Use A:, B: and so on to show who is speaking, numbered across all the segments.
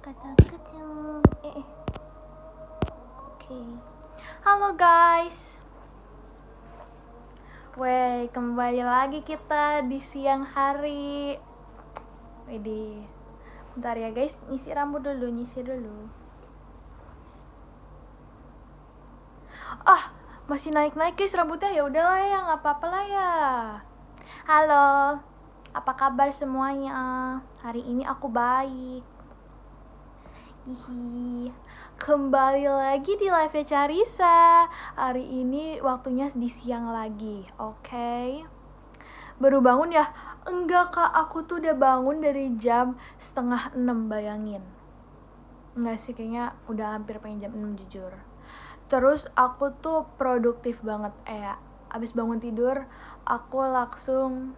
A: Oke. Halo guys. Kembali lagi kita di siang hari. Widih. Bentar ya guys, nyisir rambut dulu, masih naik-naik guys rambutnya, ya udahlah ya, nggak apa-apa lah ya. Halo, apa kabar semuanya? Hari ini aku baik. Hihi. Kembali lagi di live Carissa. Hari ini waktunya di siang lagi, oke? Baru bangun ya? Enggak kak, aku tuh udah bangun dari jam 5:30, bayangin. Enggak sih, kayaknya udah hampir pengen jam 6 jujur. Terus aku tuh produktif banget, abis bangun tidur aku langsung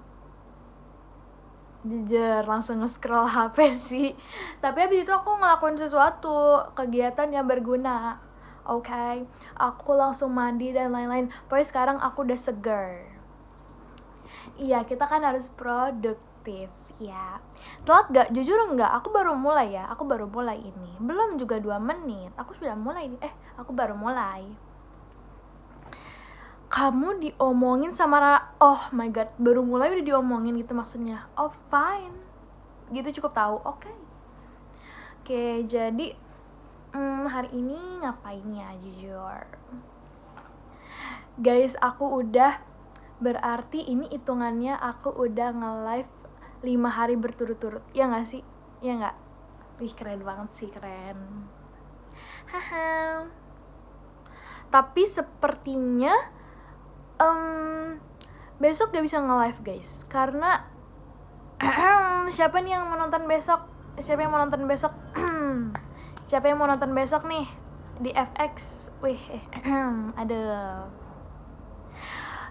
A: nge-scroll HP sih. Tapi abis itu aku ngelakuin sesuatu kegiatan yang berguna. Oke, aku langsung mandi dan lain-lain. Pokoknya sekarang aku udah seger. Iya, kita kan harus produktif ya. Telat gak? Jujur enggak, aku baru mulai ini. Belum juga 2 menit, aku sudah mulai. Aku baru mulai. Kamu diomongin sama Rara. Oh my god, baru mulai udah diomongin gitu maksudnya. Oh fine, gitu cukup tahu. Oke, jadi hari ini ngapain ya jujur guys, aku udah, berarti ini hitungannya aku udah nge-live 5 hari berturut-turut, ya gak sih? Ya gak? Wih, keren banget sih, keren. Haha. Tapi sepertinya besok gak bisa nge-live guys, karena siapa nih yang mau nonton besok? Siapa yang mau nonton besok nih di FX? Wih, aduh.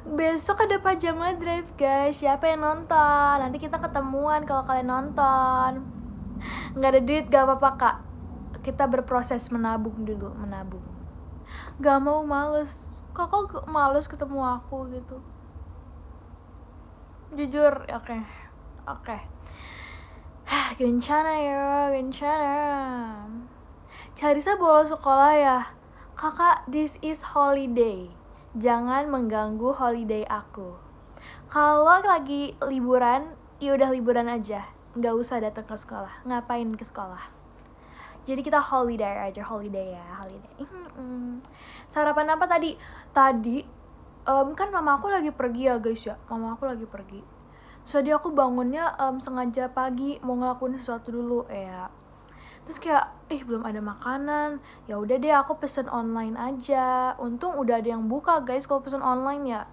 A: Besok ada Pajama Drive guys, siapa yang nonton? Nanti kita ketemuan kalau kalian nonton. Nggak ada duit gak apa-apa kak, kita berproses menabung dulu. Gak mau, males. Kakak males ketemu aku gitu, jujur. Oke. Gencana. Carissa bolos sekolah ya? Kakak, this is holiday, jangan mengganggu holiday aku. Kalau lagi liburan, ya udah liburan aja, nggak usah datang ke sekolah. Ngapain ke sekolah? Jadi kita holiday ya, holiday. Sarapan apa tadi? Kan mama aku lagi pergi ya guys ya. Tadi aku bangunnya sengaja pagi mau ngelakuin sesuatu dulu ya. Terus kayak belum ada makanan. Ya udah deh, aku pesen online aja. Untung udah ada yang buka guys kalau pesen online ya.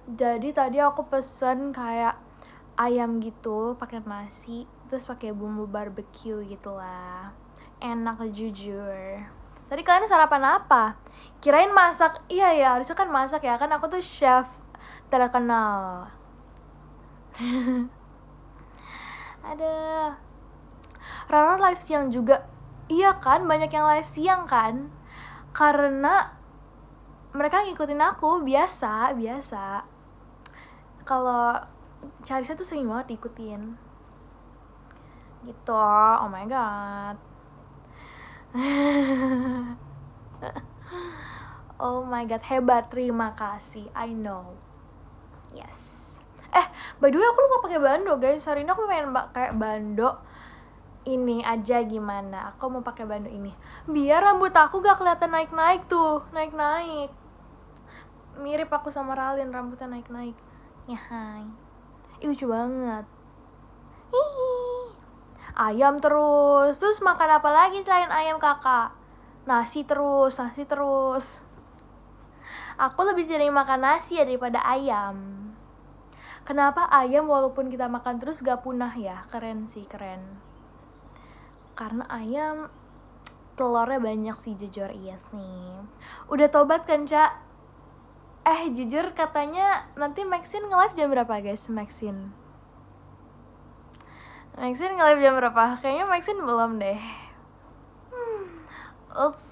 A: Jadi tadi aku pesen kayak ayam gitu pakai nasi, terus pakai bumbu barbecue gitulah. Enak jujur. Tadi kalian sarapan apa? Kirain masak. Iya ya, harusnya kan masak ya, kan aku tuh chef terkenal. Ada Rara live siang juga. Iya kan, banyak yang live siang kan, karena mereka ngikutin aku. Biasa kalau Carissa tuh sering banget ikutin gitu. Oh my god. Oh my god, hebat, terima kasih. I know. Yes. By the way, aku lupa pakai bando guys. Hari ini aku pengen pakai bando ini aja. Gimana? Aku mau pakai bando ini biar rambut aku gak kelihatan naik-naik tuh. Naik-naik. Mirip aku sama Ralin, rambutnya naik-naik. Ya hai. Lucu banget. Hihi. Ayam terus makan apa lagi selain ayam kakak? Nasi terus. Aku lebih sering makan nasi ya daripada ayam. Kenapa ayam walaupun kita makan terus gak punah ya? Keren sih, keren. Karena ayam telurnya banyak sih jujur. Iya sih. Udah tobat kan Cak? Jujur katanya nanti Maxine nge-live jam berapa guys? Maxine nge-live jam berapa? Kayaknya Maxine belum deh. Ups.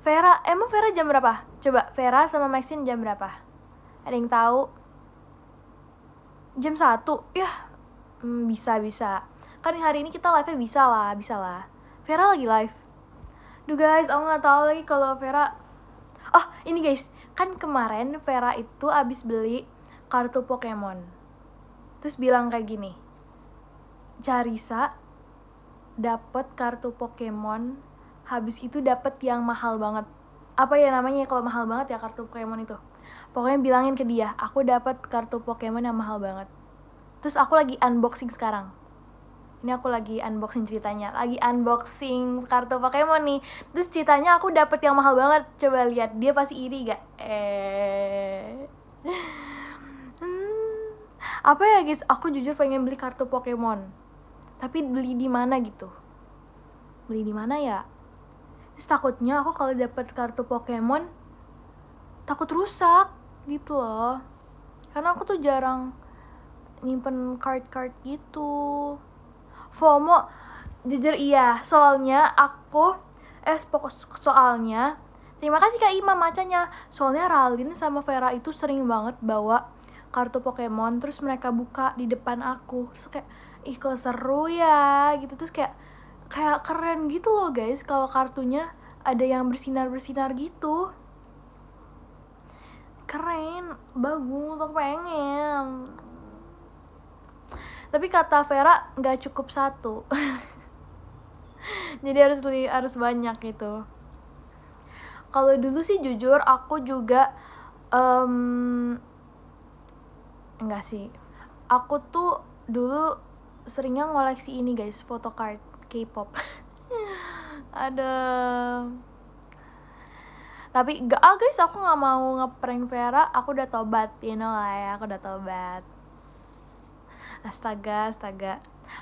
A: Vera jam berapa? Coba Vera sama Maxine jam berapa? Ada yang tahu? Jam 1? Ya, bisa. Kan hari ini kita live-nya bisa lah. Vera lagi live. Duh guys, aku nggak tahu lagi kalau Vera. Oh ini guys, kan kemarin Vera itu abis beli kartu Pokemon. Terus bilang kayak gini, Carissa dapet kartu Pokemon, habis itu dapet yang mahal banget. Apa ya namanya kalau mahal banget ya kartu Pokemon itu? Pokoknya bilangin ke dia, aku dapet kartu Pokemon yang mahal banget. Terus aku lagi unboxing sekarang. Ini aku lagi unboxing ceritanya. Lagi unboxing kartu Pokemon nih. Terus ceritanya aku dapet yang mahal banget. Coba lihat, dia pasti iri gak? Apa ya guys, aku jujur pengen beli kartu Pokemon. Tapi beli di mana gitu? Beli di mana ya? Terus takutnya aku kalau dapet kartu Pokemon takut rusak gitu loh. Karena aku tuh jarang nyimpen card gitu. FOMO, jujur iya, soalnya terima kasih Kak Ima macanya. Soalnya Ralin sama Vera itu sering banget bawa kartu Pokemon, terus mereka buka di depan aku. Terus kayak, ih kok seru ya gitu. Terus kayak keren gitu loh guys, kalau kartunya ada yang bersinar-bersinar gitu. Keren, bagus, aku pengen. Tapi kata Vera nggak cukup satu. Jadi harus banyak gitu. Kalau dulu sih jujur aku juga enggak sih. Aku tuh dulu seringnya ngoleksi ini guys, photocard K-pop. Ada. Tapi guys, aku nggak mau ngeprank Vera. Aku udah tobat, you know lah ya, aku udah tobat. Astaga.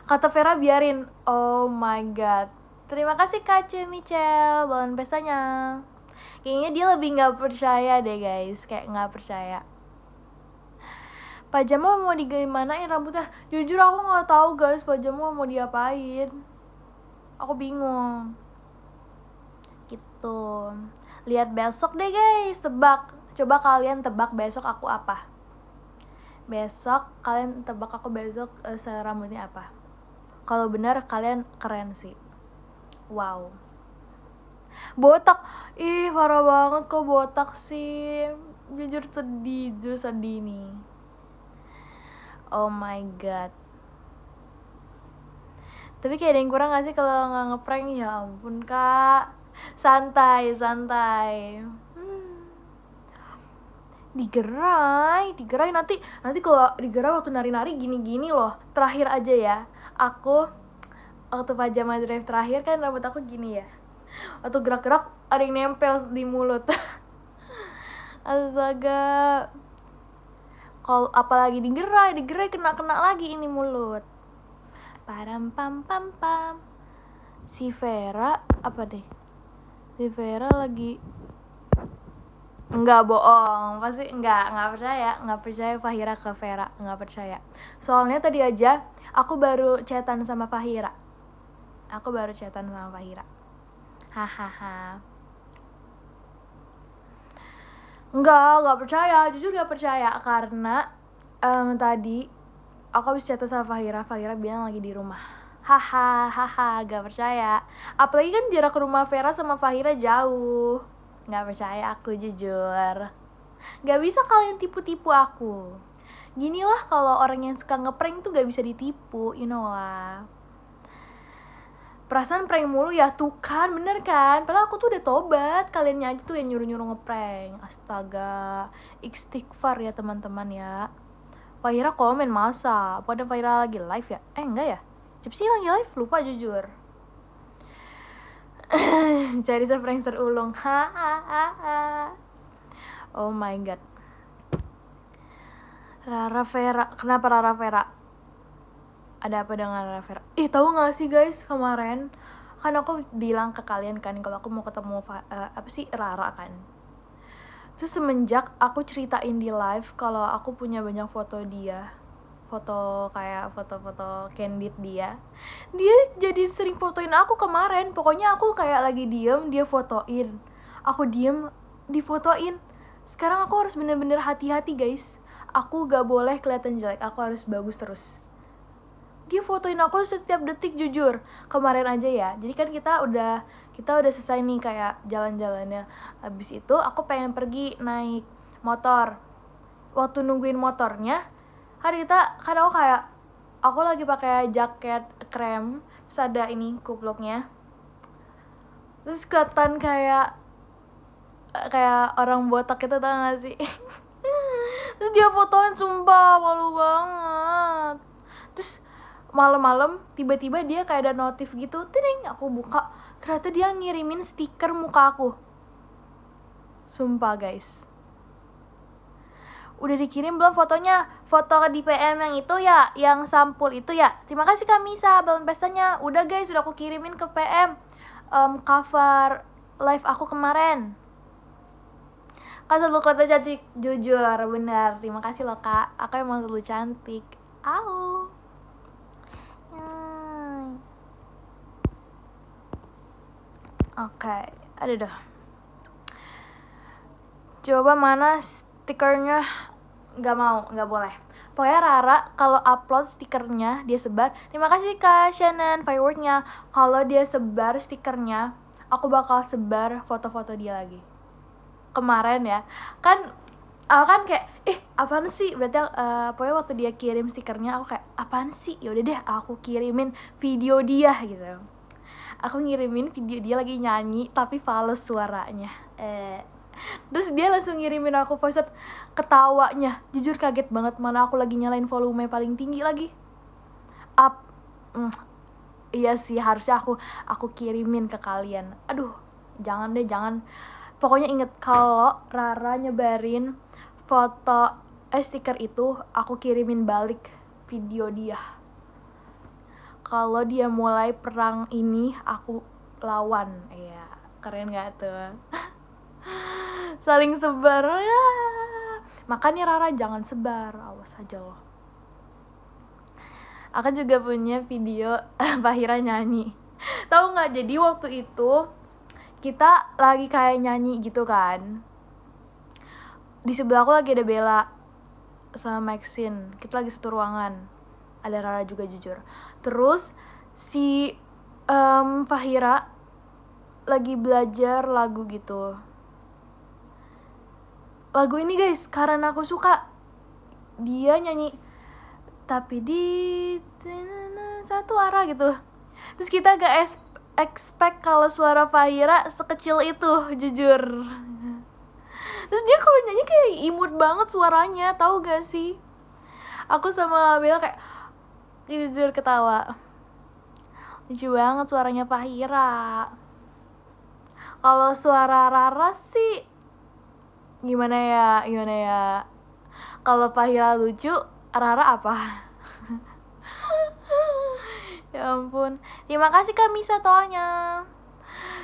A: Kata Vera biarin. Oh my god. Terima kasih Kak Michelle, balon pestanya. Kayaknya dia lebih gak percaya deh guys. Kayak gak percaya. Pajama mau digimanain rambutnya? Jujur aku gak tahu guys, Pajama mau diapain. Aku bingung. Gitu. Lihat besok deh guys, tebak. Coba kalian tebak besok aku apa. Besok kalian tebak aku besok rambutnya apa. Kalau benar kalian keren sih. Wow. Botak. Ih parah banget kok botak sih. Jujur sedih nih. Oh my god. Tapi kayak ada yang kurang gak sih kalau gak ngeprank? Ya ampun kak. Santai. Digerai nanti kalau digerai waktu nari-nari gini loh. Terakhir aja ya, aku waktu pajama drive terakhir kan rambut aku gini ya, waktu gerak-gerak ada yang nempel di mulut. Astaga, kalau apalagi digerai kena lagi ini mulut. Param pam pam pam. Si Vera apa deh, si Vera lagi enggak bohong, pasti enggak percaya Fahira ke Vera, enggak percaya. Soalnya tadi aja aku baru chatan sama Fahira. Hahaha. Enggak percaya, jujur enggak percaya karena tadi aku habis chatan sama Fahira bilang lagi di rumah. Hahaha, enggak percaya. Apalagi kan jarak rumah Vera sama Fahira jauh. Gak percaya aku jujur. Gak bisa kalian tipu-tipu aku. Ginilah kalau orang yang suka ngeprank tuh gak bisa ditipu, you know lah. Perasaan prank mulu ya, tuh kan, bener kan? Padahal aku tuh udah tobat, kaliannya aja tuh yang nyuruh-nyuruh ngeprank. Astaga, istighfar ya teman-teman ya. Fahira komen masa, pada Fahira lagi live ya? Enggak ya? Cipsi lagi live, lupa jujur. Carissa prankster ulung. Oh my god. Rara Vera. Kenapa Rara Vera? Ada apa dengan Rara Vera? Tahu nggak sih guys, kemarin kan aku bilang ke kalian kan kalau aku mau ketemu Rara kan. Terus semenjak aku ceritain di live kalau aku punya banyak foto dia, foto candid dia jadi sering fotoin aku kemarin. Pokoknya aku kayak lagi diem, dia fotoin, aku diem, difotoin. Sekarang aku harus bener-bener hati-hati guys, aku gak boleh kelihatan jelek, aku harus bagus terus. dia fotoin aku setiap detik jujur. Kemarin aja ya, jadi kan kita udah selesai nih kayak jalan-jalannya. Habis itu aku pengen pergi naik motor. Waktu nungguin motornya, kan aku lagi pakai jaket krem, terus ada ini kupluknya. Terus kelihatan kayak orang botak itu, tau gak sih? Terus dia fotoin, sumpah malu banget. Terus malam-malam tiba-tiba dia kayak ada notif gitu, ting, aku buka, ternyata dia ngirimin stiker muka aku. Sumpah guys, udah dikirim belum fotonya? Foto di PM yang itu ya, yang sampul itu ya. Terima kasih Kak Misa, balon pestanya. Udah guys, udah aku kirimin ke PM cover live aku kemarin. Kak selalu kata cantik, jujur, benar. Terima kasih loh Kak, aku emang selalu cantik. Au. Oke, ada dah. Coba mana stikernya? Nggak boleh. Pokoknya Rara kalau upload stikernya dia sebar. Terima kasih Kak Shannon fireworknya. Kalau dia sebar stikernya, aku bakal sebar foto-foto dia lagi. Kemarin ya, kan aku kan kayak apaan sih? Berarti pokoknya waktu dia kirim stikernya aku kayak apaan sih? Yaudah deh, aku kirimin video dia gitu. Aku ngirimin video dia lagi nyanyi tapi fals suaranya. Terus dia langsung ngirimin aku voice note ketawanya. Jujur kaget banget, mana aku lagi nyalain volume paling tinggi lagi. Iya sih, harusnya aku kirimin ke kalian. Aduh, jangan deh, jangan. Pokoknya inget kalau Rara nyebarin foto stiker itu, aku kirimin balik video dia. Kalau dia mulai perang ini, aku lawan. Iya, keren gak tuh? Saling sebar ya. Makanya Rara jangan sebar, awas aja loh. Aku juga punya video Fahira nyanyi. Tahu nggak? Jadi waktu itu kita lagi kayak nyanyi gitu kan. Di sebelah aku lagi ada Bella sama Maxine. Kita lagi satu ruangan. Ada Rara juga jujur. Terus si Fahira lagi belajar lagu gitu. Lagu ini guys, karena aku suka. Dia nyanyi tapi di satu arah gitu. Terus kita gak expect kalau suara Fahira sekecil itu, jujur. Terus dia kalau nyanyi kayak imut banget suaranya, tahu gak sih? Aku sama Bella kayak jujur ketawa. Lucu banget suaranya Fahira. Kalau suara Rara sih gimana ya? Kalau Fahira lucu, Rara apa? Ya ampun. Terima kasih Kak Misa toanya.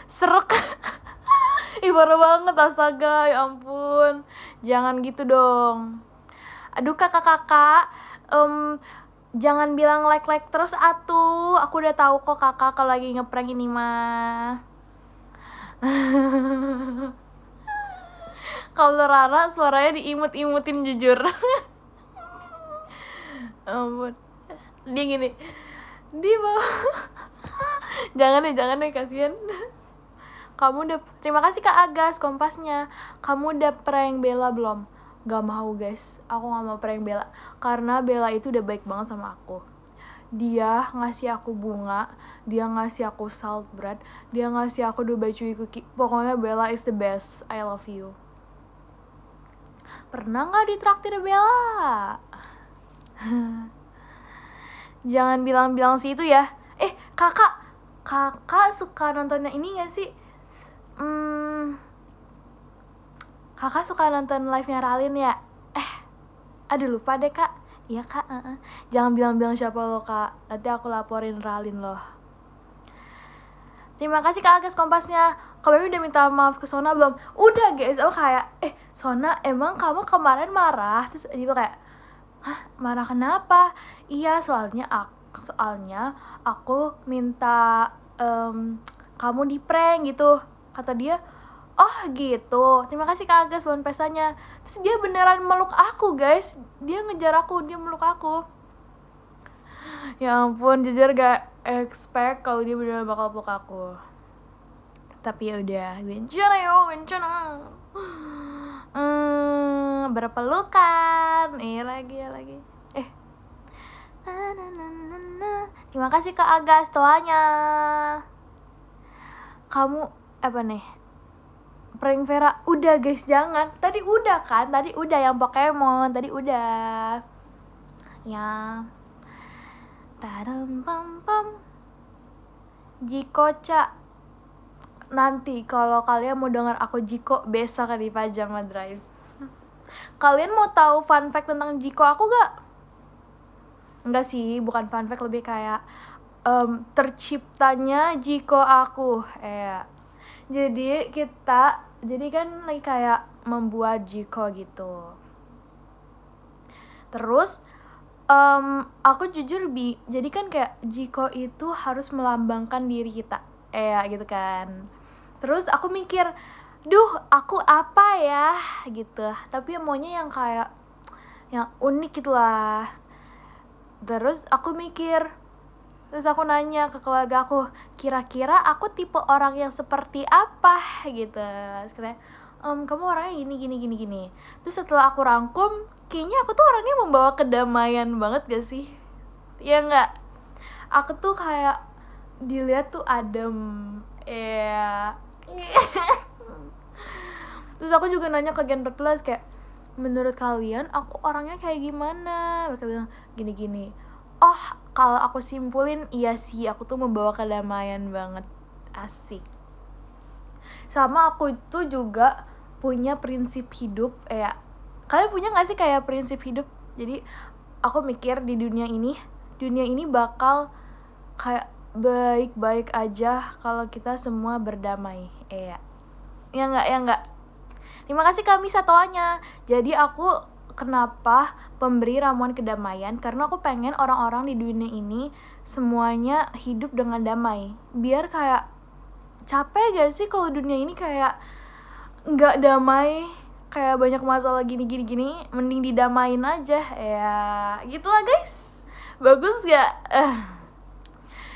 A: Serek. Parah banget, astaga, ya ampun. Jangan gitu dong. Aduh kakak-kakak, jangan bilang like terus atuh. Aku udah tahu kok kakak kalau lagi ngeprank ini mah. Kalau Rara suaranya diimut-imutin jujur. Ampun. Dia gini. Di bawah. jangan deh kasihan. Kamu udah, terima kasih Kak Agas kompasnya. Kamu udah prank Bella belum? Gak mau guys, aku gak mau prank Bella. Karena Bella itu udah baik banget sama aku. Dia ngasih aku bunga, dia ngasih aku salt bread, dia ngasih aku Dubai Chewy cookie. Pokoknya Bella is the best, I love you. Pernah gak ditraktir Bella? Jangan bilang-bilang sih itu ya. Kakak suka nontonnya ini gak sih? Kakak suka nonton live-nya Ralin ya? Aduh lupa deh Kak. Iya Kak, Jangan bilang-bilang siapa lo Kak, nanti aku laporin Ralin loh. Terima kasih Kak Agas kompasnya. Kamu udah minta maaf ke Sona belum? Udah guys, aku kayak Sona emang kamu kemarin marah? Terus dia kayak marah kenapa? Iya soalnya aku minta kamu di prank gitu, kata dia. Oh gitu, terima kasih Kak Agas balon pestanya. Terus dia beneran meluk aku guys, dia ngejar aku, dia meluk aku. Ya ampun, jujur gak expect kalau dia beneran bakal peluk aku. Tapi ya udah, bencana. Berpelukan. Lagi. Terima kasih Kak Aga setuanya. Kamu apa nih? Prank Vera udah guys, jangan. Tadi udah yang Pokemon, tadi udah. Ya. Taram pam pam. Jikoca. Nanti kalau kalian mau dengar aku Jiko besok di Pajama Drive. Kalian mau tahu fun fact tentang Jiko aku gak? Enggak sih, bukan fun fact, lebih kayak terciptanya Jiko aku. Jadi kan lagi kayak membuat Jiko gitu. Terus aku jujur jadi kan kayak Jiko itu harus melambangkan diri kita, gitu kan. Terus aku mikir, aku apa ya gitu. Tapi maunya yang kayak yang unik gitu lah. Terus aku mikir, terus aku nanya ke keluarga aku, kira-kira aku tipe orang yang seperti apa gitu. Terus katanya, kamu orangnya gini. Terus setelah aku rangkum, kayaknya aku tuh orangnya membawa kedamaian banget gak sih? Ya nggak? Aku tuh kayak dilihat tuh adem, Terus aku juga nanya ke Gen 14 kayak, menurut kalian aku orangnya kayak gimana? Mereka bilang gini. Oh, kalau aku simpulin, iya sih, aku tuh membawa kedamaian banget. Asik. Sama aku tuh juga punya prinsip hidup. Kalian punya gak sih kayak prinsip hidup? Jadi aku mikir di dunia ini bakal kayak baik-baik aja kalau kita semua berdamai. Ya enggak. Terima kasih Kami Satoanya. Jadi aku kenapa pemberi ramuan kedamaian? Karena aku pengen orang-orang di dunia ini semuanya hidup dengan damai. Biar kayak capek gak sih kalau dunia ini kayak nggak damai, kayak banyak masalah gini, mending didamain aja. Gitulah guys. Bagus gak?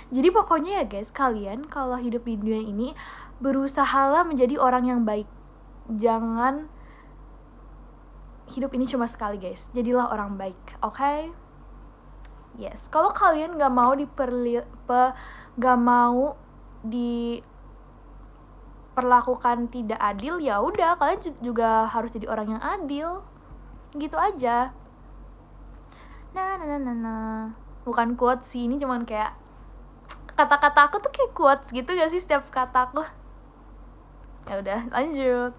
A: Jadi pokoknya ya guys, kalian kalau hidup di dunia ini berusahalah menjadi orang yang baik. Jangan, hidup ini cuma sekali guys, jadilah orang baik, oke? Yes, kalau kalian gak mau diperlakukan tidak adil, ya udah kalian juga harus jadi orang yang adil, gitu aja. Nah. Bukan quotes sih, ini cuman kayak kata-kata aku tuh kayak quotes gitu gak sih setiap kataku. Ya udah, lanjut.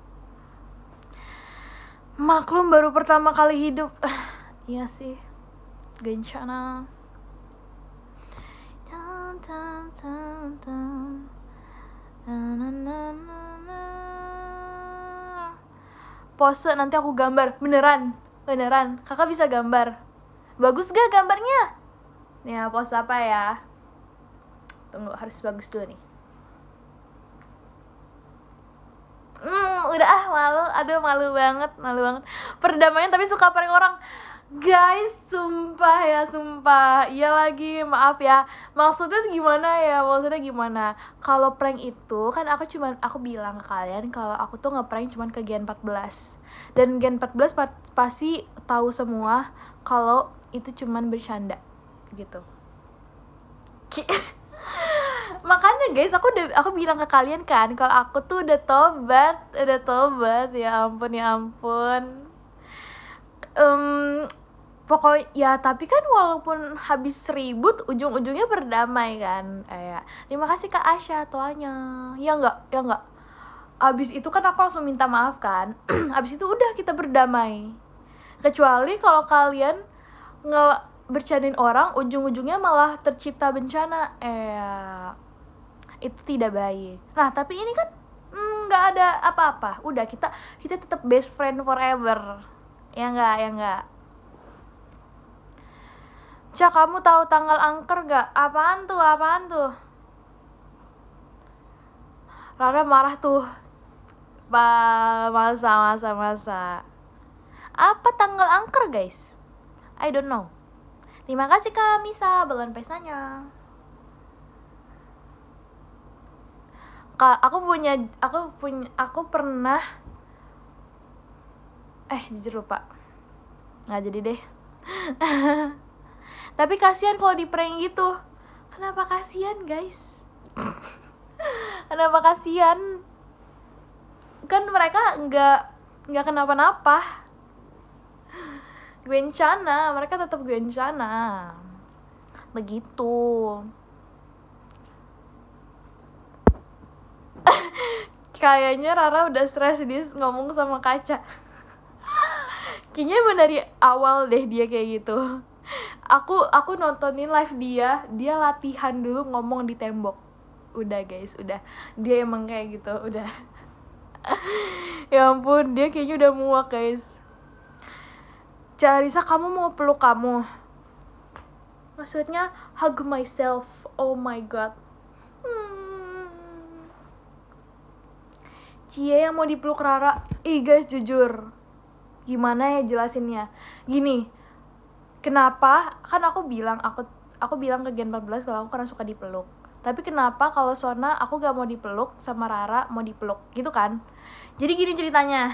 A: Maklum baru pertama kali hidup. Iya sih. Gencana. Pose nanti aku gambar. Beneran. Kakak bisa gambar. Bagus gak gambarnya? Ya, pose apa ya? Tunggu, harus bagus dulu nih. Udah malu banget. Perdamaian tapi suka prank orang. Guys, sumpah. Iya lagi, maaf ya. Maksudnya gimana? Kalau prank itu kan aku bilang ke kalian kalau aku tuh nge-prank cuman ke Gen 14. Dan Gen 14 pasti tahu semua kalau itu cuman bercanda gitu. Makanya guys, aku bilang ke kalian kan kalau aku tuh udah tobat. Ya ampun. Pokoknya ya, tapi kan walaupun habis ribut ujung-ujungnya berdamai kan. Terima kasih Kak Asya tuanya. Ya enggak. Abis itu kan aku langsung minta maaf kan. Abis itu udah kita berdamai. Kecuali kalau kalian bercandain orang, ujung-ujungnya malah tercipta bencana. Itu tidak baik. Nah, tapi ini kan nggak ada apa-apa. Udah, kita tetap best friend forever. Ya enggak. Cak, kamu tahu tanggal angker gak? Apaan tuh? Rara marah tuh. Masa. Apa tanggal angker guys? I don't know. Terima kasih Kak Misa, balon pestanya. Kak, aku pernah jujur lupa. Nggak jadi deh. Tapi kasihan kalau di prank gitu. Kenapa kasihan, guys? Kenapa kasihan? Kan mereka nggak kenapa-napa. Gwencana, mereka tetap Gwencana. Begitu. Kayaknya Rara udah stres dia ngomong sama kaca. Kayaknya emang dari awal deh dia kayak gitu. Aku nontonin live dia latihan dulu ngomong di tembok. Udah guys, udah. Dia emang kayak gitu, udah. Ya ampun, dia kayaknya udah muak guys. Carisa, kamu mau peluk kamu? Maksudnya hug myself. Oh my god. Cie yang mau dipeluk Rara. Ih guys, jujur, gimana ya jelasinnya? Gini, kenapa? Kan aku bilang ke Gen 14 kalau aku karena suka dipeluk. Tapi kenapa kalau Sona aku gak mau dipeluk, sama Rara mau dipeluk, gitu kan? Jadi gini ceritanya,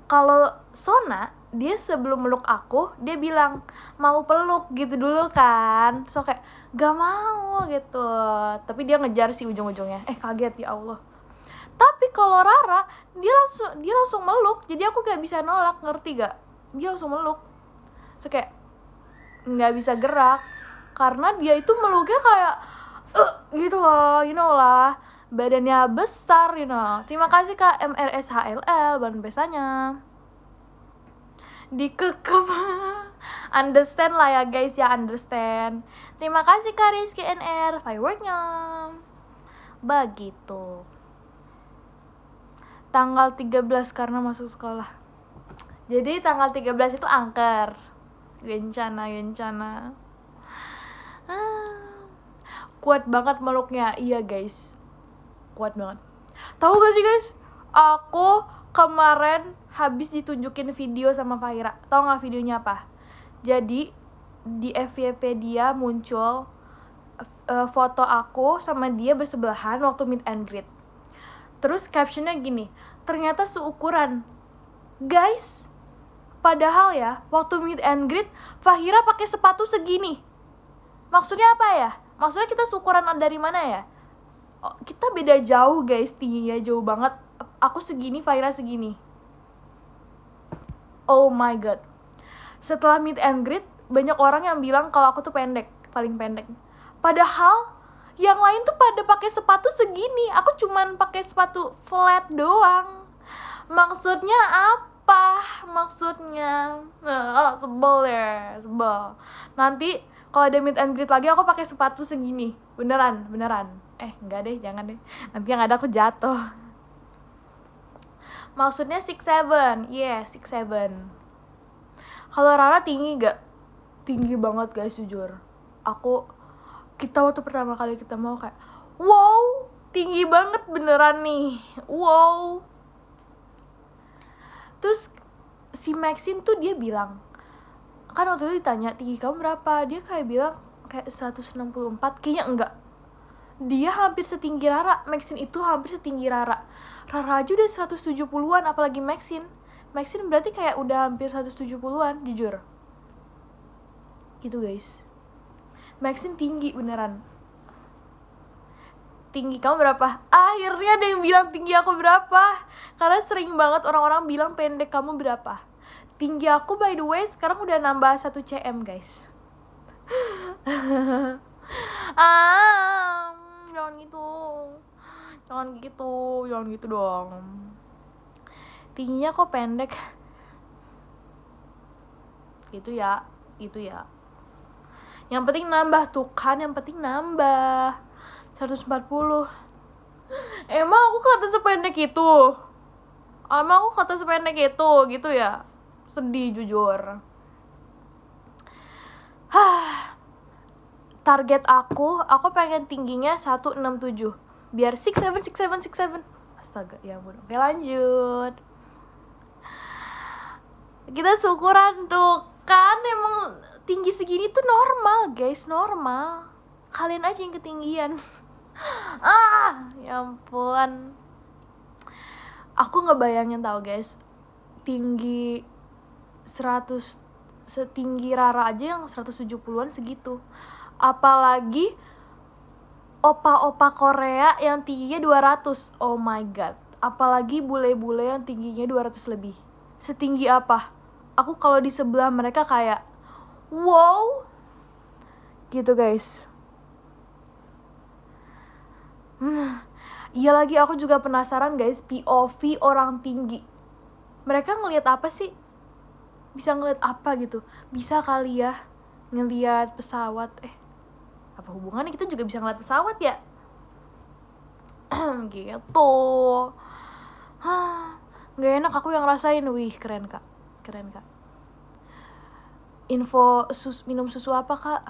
A: kalau Sona, dia sebelum meluk aku, dia bilang mau peluk gitu dulu kan. So kayak gak mau gitu. Tapi dia ngejar sih ujung-ujungnya. Kaget ya Allah. Tapi kalau Rara, dia langsung meluk, jadi aku gak bisa nolak, ngerti gak? Dia langsung meluk. So kayak gak bisa gerak, karena dia itu meluknya kayak gitu loh, you know lah. Badannya besar, you know. Terima kasih Kak MRSHLL, bahan besarnya. Dikekep. Understand lah ya guys ya, understand. Terima kasih Kak Rizky NR, fireworknya. Begitu. Tanggal 13 karena masuk sekolah. Jadi tanggal 13 itu angker. Gencana. Kuat banget meluknya. Iya guys, kuat banget. Tahu gak sih guys, aku kemarin habis ditunjukin video sama Faira. Tahu gak videonya apa? Jadi di FYP dia muncul foto aku sama dia bersebelahan waktu meet and greet. Terus captionnya gini, ternyata seukuran. Guys, padahal ya waktu meet and greet Fahira pakai sepatu segini. Maksudnya apa ya? Maksudnya kita seukuran dari mana ya? Kita beda jauh guys, tingginya jauh banget. Aku segini, Fahira segini. Oh my god. Setelah meet and greet, banyak orang yang bilang kalau aku tuh pendek, paling pendek. Padahal yang lain tuh pada pakai sepatu segini. Aku cuman pakai sepatu flat doang. Maksudnya apa? Sebel ya, sebel. Nanti kalau ada meet and greet lagi aku pakai sepatu segini. Beneran. Enggak deh, jangan deh. Nanti yang ada aku jatuh. Maksudnya 6'7". Yeah, 6'7". Kalau Rara tinggi gak? Tinggi banget guys, jujur. Kita waktu pertama kali ketemu kayak, wow, tinggi banget beneran nih. Wow. Terus si Maxine tuh dia bilang, kan waktu itu ditanya tinggi kamu berapa, dia kayak bilang kayak 164. Kayaknya enggak, dia hampir setinggi Rara. Maxine itu hampir setinggi Rara. Rara aja udah 170-an, apalagi Maxine berarti kayak udah hampir 170-an, jujur. Gitu guys, Maxine tinggi beneran. Tinggi kamu berapa? Akhirnya ada yang bilang tinggi aku berapa. Karena sering banget orang-orang bilang pendek kamu berapa. Tinggi aku by the way sekarang udah nambah 1 cm guys. Jangan gitu dong. Tingginya kok pendek. Gitu ya. Yang penting nambah tuh kan, yang penting nambah 140. Emang aku kata sependek itu? Gitu ya. Sedih jujur. Target aku pengen tingginya 167. Biar 6'7". Astaga, ya ampun. Oke, lanjut. Kita syukuran tuh kan, emang tinggi segini tuh normal guys, normal. Kalian aja yang ketinggian. Ya ampun. Aku ngebayangin tau guys, tinggi 100, setinggi Rara aja yang 170-an segitu. Apalagi opa-opa Korea yang tingginya 200. Oh my god. Apalagi bule-bule yang tingginya 200 lebih. Setinggi apa? Aku kalau di sebelah mereka kayak wow. Gitu guys. Iya lagi, aku juga penasaran guys, POV orang tinggi. Mereka ngelihat apa sih? Bisa ngelihat apa gitu? Bisa kali ya ngelihat pesawat. Apa hubungannya kita juga bisa ngelihat pesawat ya? Gitu. Gak enak aku yang rasain. Wih, keren kak. Keren kak. Info minum susu apa kak?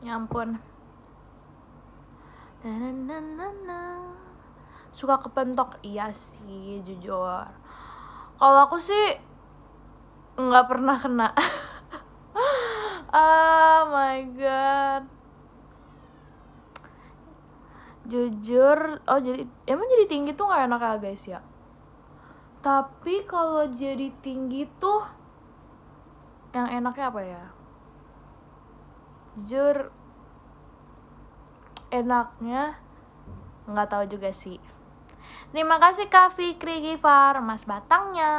A: Ya ampun. Suka kepentok. Iya sih, jujur. Kalau aku sih nggak pernah kena. Oh my god. Jujur, jadi emang jadi tinggi tuh nggak enak ya guys ya. Tapi kalau jadi tinggi tuh yang enaknya apa ya? Jujur enaknya nggak tahu juga sih. Terima kasih Kak Fikri Gifar, Mas Batangnya.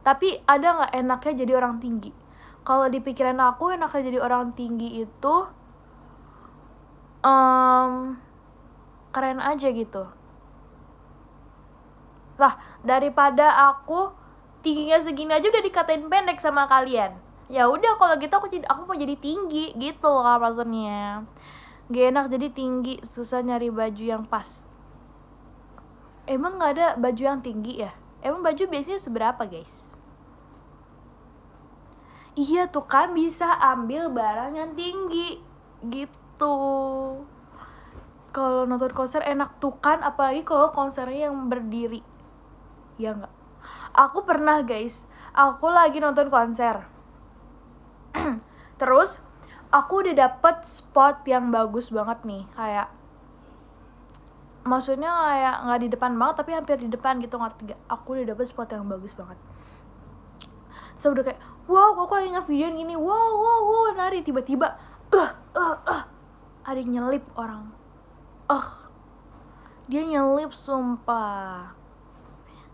A: Tapi ada nggak enaknya jadi orang tinggi? Kalau di pikiran aku enaknya jadi orang tinggi itu keren aja gitu. Lah, daripada aku tingginya segini aja udah dikatain pendek sama kalian. Ya udah kalau gitu aku mau jadi tinggi gitu kan maksudnya. Gak enak jadi tinggi, susah nyari baju yang pas. Emang gak ada baju yang tinggi ya? Emang baju biasanya seberapa guys? Iya tuh kan, bisa ambil barang yang tinggi gitu. Kalau nonton konser enak tuh kan, apalagi kalau konsernya yang berdiri. Ya enggak? Aku pernah guys, aku lagi nonton konser. Terus aku udah dapet spot yang bagus banget nih, kayak maksudnya kayak nggak di depan banget tapi hampir di depan gitu, ngerti gak? Aku udah dapet spot yang bagus banget. So udah kayak wow, aku lagi nge-videoin gini, wow, nari, tiba-tiba ada yang nyelip orang. Dia nyelip sumpah,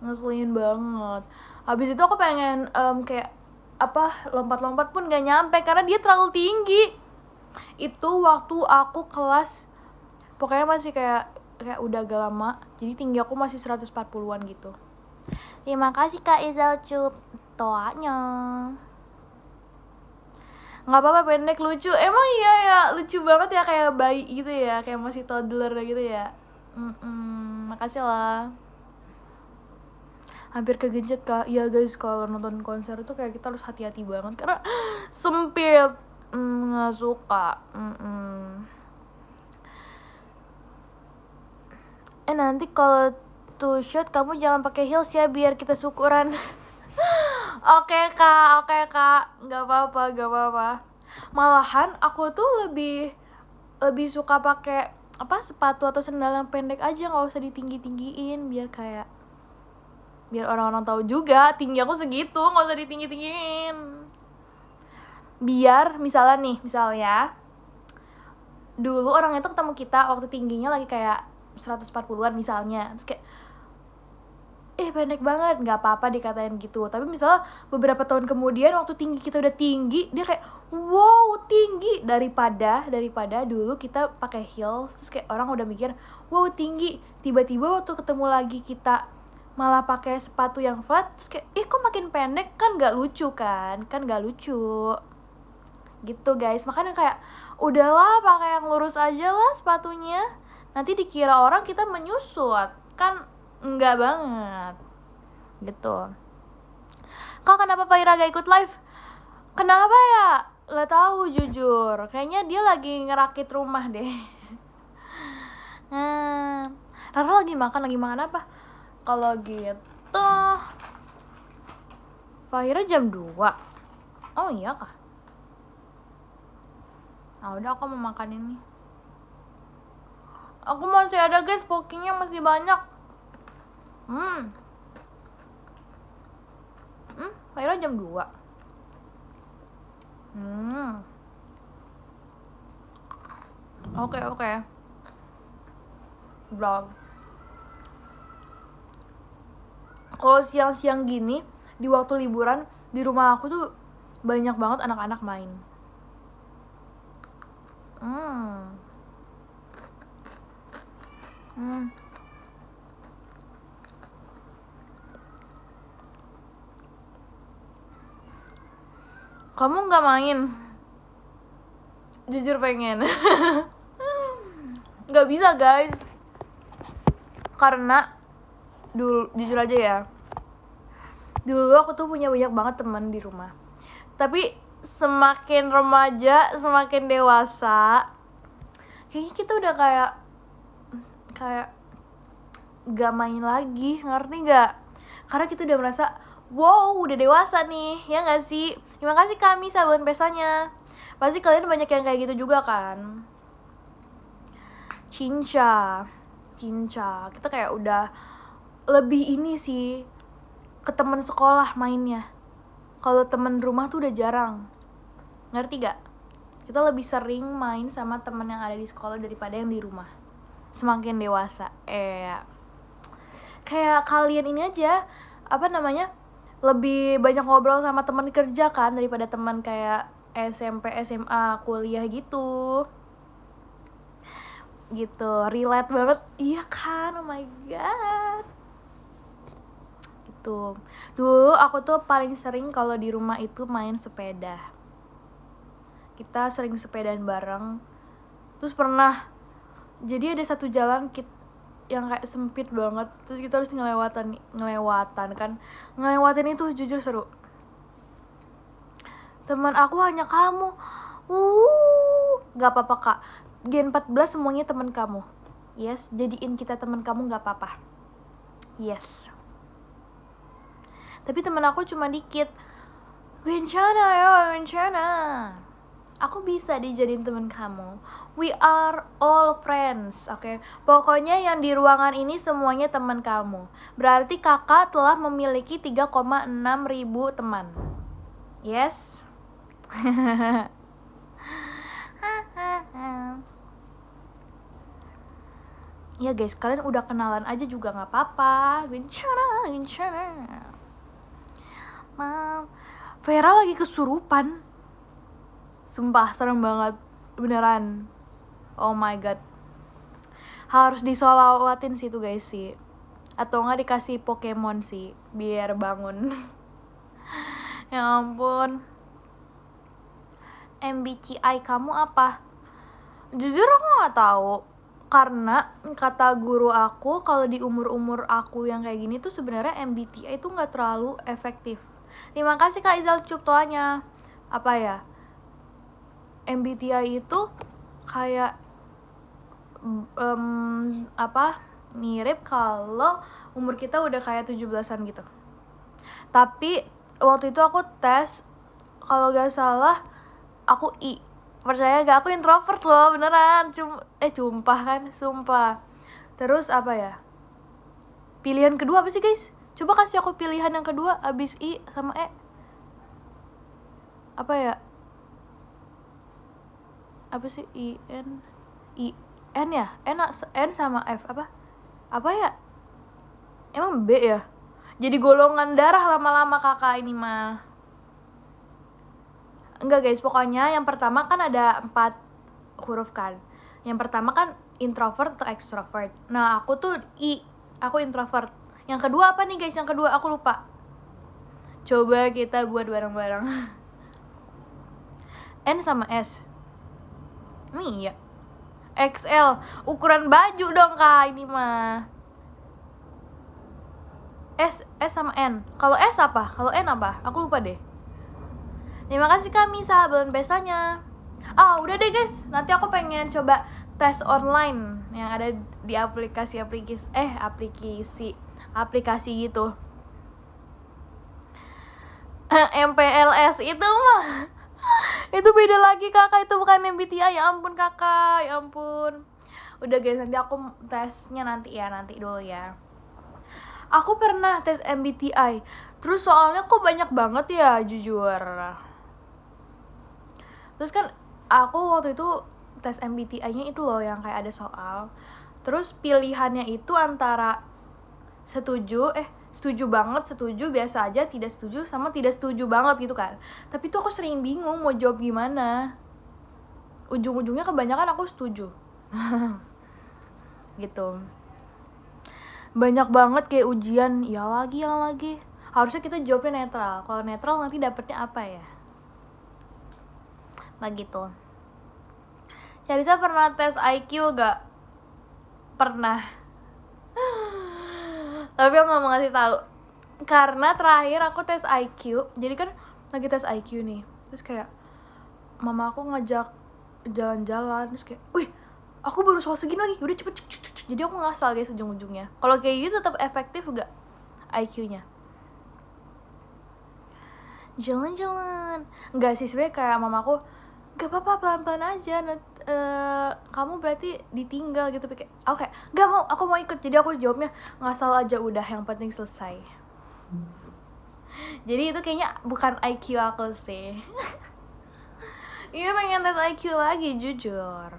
A: ngeselin banget. Habis itu aku pengen kayak lompat-lompat pun gak nyampe karena dia terlalu tinggi. Itu waktu aku kelas, pokoknya masih kayak udah agak lama, jadi tinggi aku masih 140-an gitu. Terima kasih Kak Izal Cup toanya. Nggak apa-apa pendek, lucu. Emang iya ya, lucu banget ya, kayak bayi gitu ya, kayak masih toddler gitu ya. Makasih lah. Hampir kegencet Kak. Iya guys, kalau nonton konser tuh kayak kita harus hati-hati banget karena sempit. Nggak suka. Nanti kalau tuh shot kamu jangan pakai heels ya biar kita syukuran. Oke kak, nggak apa-apa. Malahan aku tuh lebih suka pakai sepatu atau sendal yang pendek aja, nggak usah ditinggi-tinggiin, biar orang-orang tahu juga tinggi aku segitu, nggak usah ditinggi-tinggiin. Biar misalnya dulu orang itu ketemu kita waktu tingginya lagi kayak 140-an misalnya, terus kayak pendek banget, nggak apa-apa dikatain gitu. Tapi misalnya beberapa tahun kemudian waktu tinggi kita udah tinggi, dia kayak wow tinggi, daripada dulu kita pakai heels terus kayak orang udah mikir wow tinggi, tiba-tiba waktu ketemu lagi kita malah pakai sepatu yang flat terus kayak kok makin pendek, kan nggak lucu gitu guys. Makanya kayak udahlah pakai yang lurus aja lah sepatunya, nanti dikira orang kita menyusut, kan enggak banget gitu. Kak kenapa Faira gak ikut live? Kenapa ya? Gak tahu jujur, kayaknya dia lagi ngerakit rumah deh. Rara lagi makan apa? Kalau gitu Faira jam 2. Oh iya kah? Nah udah, aku mau makan ini. Aku masih ada guys, pokingnya masih banyak. Kayaknya jam 2. Oke. Vlog. Kalau siang-siang gini, di waktu liburan, di rumah aku tuh banyak banget anak-anak main. Kamu nggak main? Jujur pengen. Nggak bisa guys, karena dulu, jujur aja ya, dulu aku tuh punya banyak banget teman di rumah. Tapi semakin remaja, semakin dewasa, kayaknya kita udah kayak gak main lagi, ngerti gak? Karena kita udah merasa, wow udah dewasa nih, ya gak sih? Terima kasih kami sabun pesanya. Pasti kalian banyak yang kayak gitu juga kan? Cinca, kita kayak udah lebih ini sih ke temen sekolah mainnya. Kalau temen rumah tuh udah jarang, ngerti gak? Kita lebih sering main sama temen yang ada di sekolah daripada yang di rumah. Semakin dewasa, kayak kalian ini aja, lebih banyak ngobrol sama teman kerja kan daripada teman kayak SMP, SMA, kuliah gitu, relate banget, iya kan? Oh my god, gitu. Dulu aku tuh paling sering kalau di rumah itu main sepeda. Kita sering sepedaan bareng. Terus pernah, jadi ada satu jalan yang kayak sempit banget, terus kita harus ngelewatin itu. Jujur seru. Teman aku hanya kamu. Gak apa-apa kak, Gen 14 semuanya teman kamu. Yes, jadiin kita teman kamu, gak apa-apa. Yes. Tapi teman aku cuma dikit. Wincana. Aku bisa dijadiin teman kamu. We are all friends, oke? Pokoknya yang di ruangan ini semuanya teman kamu. Berarti kakak telah memiliki 3,6 ribu teman. Yes? Ya guys, kalian udah kenalan aja juga gak apa-apa. Wincana. Vera lagi kesurupan. Sumpah, serem banget. Beneran. Oh my god. Harus disolawatin sih tuh guys sih. Atau nggak dikasih Pokemon sih, biar bangun. Ya ampun. MBTI kamu apa? Jujur aku nggak tahu. Karena kata guru aku, kalau di umur aku yang kayak gini tuh sebenarnya MBTI itu nggak terlalu efektif. Terima kasih Kak Izal Cuptoanya. Apa ya? MBTI itu kayak mirip kalau umur kita udah kayak 17-an gitu. Tapi waktu itu aku tes, kalau gak salah aku I. Percaya gak, aku introvert loh, beneran. Sumpah. Terus apa ya? Pilihan kedua apa sih guys? Coba kasih aku pilihan yang kedua abis I sama E. Apa ya? Apa sih? N ya? N sama F apa ya? Emang B ya? Jadi golongan darah lama-lama kakak ini mah. Enggak guys, pokoknya yang pertama kan ada 4 huruf kan. Yang pertama kan introvert atau extrovert. Nah aku tuh I, aku introvert. Yang kedua apa nih guys? Yang kedua aku lupa. Coba kita buat bareng-bareng. N sama S. Iya. XL, ukuran baju dong kak ini mah. S sama N. Kalau S apa? Kalau N apa? Aku lupa deh. Terima kasih kami sahabat pestanya. Udah deh guys. Nanti aku pengen coba tes online yang ada di aplikasi gitu. MPLS itu mah itu beda lagi kakak, itu bukan MBTI. Ya ampun kakak, ya ampun. Udah guys, nanti aku tesnya nanti dulu ya. Aku pernah tes MBTI, terus soalnya kok banyak banget ya jujur. Terus kan aku waktu itu tes MBTI-nya itu loh yang kayak ada soal. Terus pilihannya itu antara setuju banget, setuju, biasa aja, tidak setuju, sama tidak setuju banget gitu kan. Tapi tuh aku sering bingung mau jawab gimana. Ujung-ujungnya kebanyakan aku setuju. Gitu. Banyak banget kayak ujian, ya lagi. Harusnya kita jawabnya netral. Kalau netral nanti dapetnya apa ya? Nah gitu. Carissa pernah tes IQ gak? Pernah. Tapi aku gak mau ngasih tahu. Karena terakhir aku tes IQ, jadi kan lagi tes IQ nih. Terus kayak mama aku ngajak jalan-jalan, terus kayak, wih, aku baru soal segini lagi, udah cepet. Jadi aku ngasal guys ujung-ujungnya. Kalau kayak gitu tetap efektif gak IQ-nya? Jalan-jalan. Enggak sih, sebenarnya kayak mamaku, gak apa-apa, pelan-pelan aja, kamu berarti ditinggal gitu. Kayak aku kayak gak mau, aku mau ikut. Jadi aku jawabnya ngasal aja, udah, yang penting selesai. Jadi itu kayaknya bukan IQ aku sih. Iya, pengen tes IQ lagi jujur.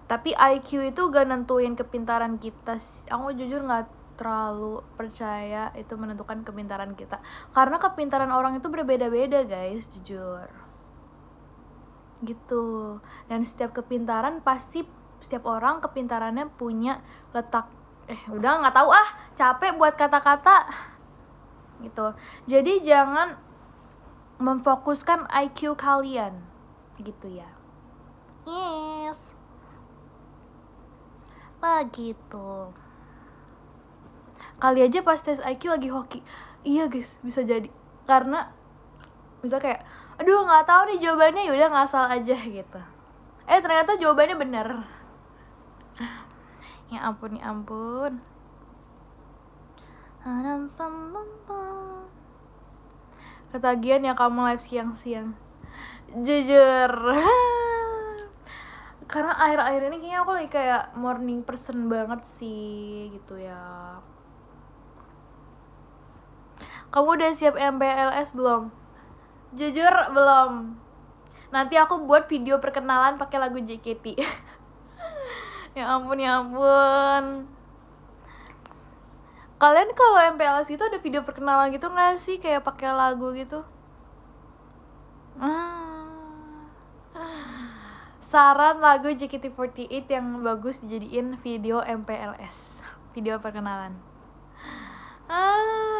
A: Tapi IQ itu gak nentuin kepintaran kita. Aku jujur gak terlalu percaya itu menentukan kepintaran kita, karena kepintaran orang itu berbeda-beda guys, jujur gitu. Dan setiap kepintaran pasti, setiap orang kepintarannya punya letak, udah nggak tahu, capek buat kata-kata gitu. Jadi jangan memfokuskan IQ kalian gitu ya. Yes, begitu. Kali aja pas tes IQ lagi hoki. Iya guys, bisa jadi. Karena bisa kayak, aduh nggak tahu nih jawabannya, yaudah ngasal aja gitu. Ternyata jawabannya bener. Ya ampun. Ketagihan ya kamu live siang-siang. Jujur. Karena akhir-akhir ini kayaknya aku lagi kayak morning person banget sih gitu ya. Kamu udah siap MPLS belum? Jujur belum. Nanti aku buat video perkenalan pakai lagu JKT. Ya ampun. Kalian kalau MPLS itu ada video perkenalan gitu nggak sih, kayak pakai lagu gitu? Saran lagu JKT48 yang bagus dijadiin video MPLS, video perkenalan.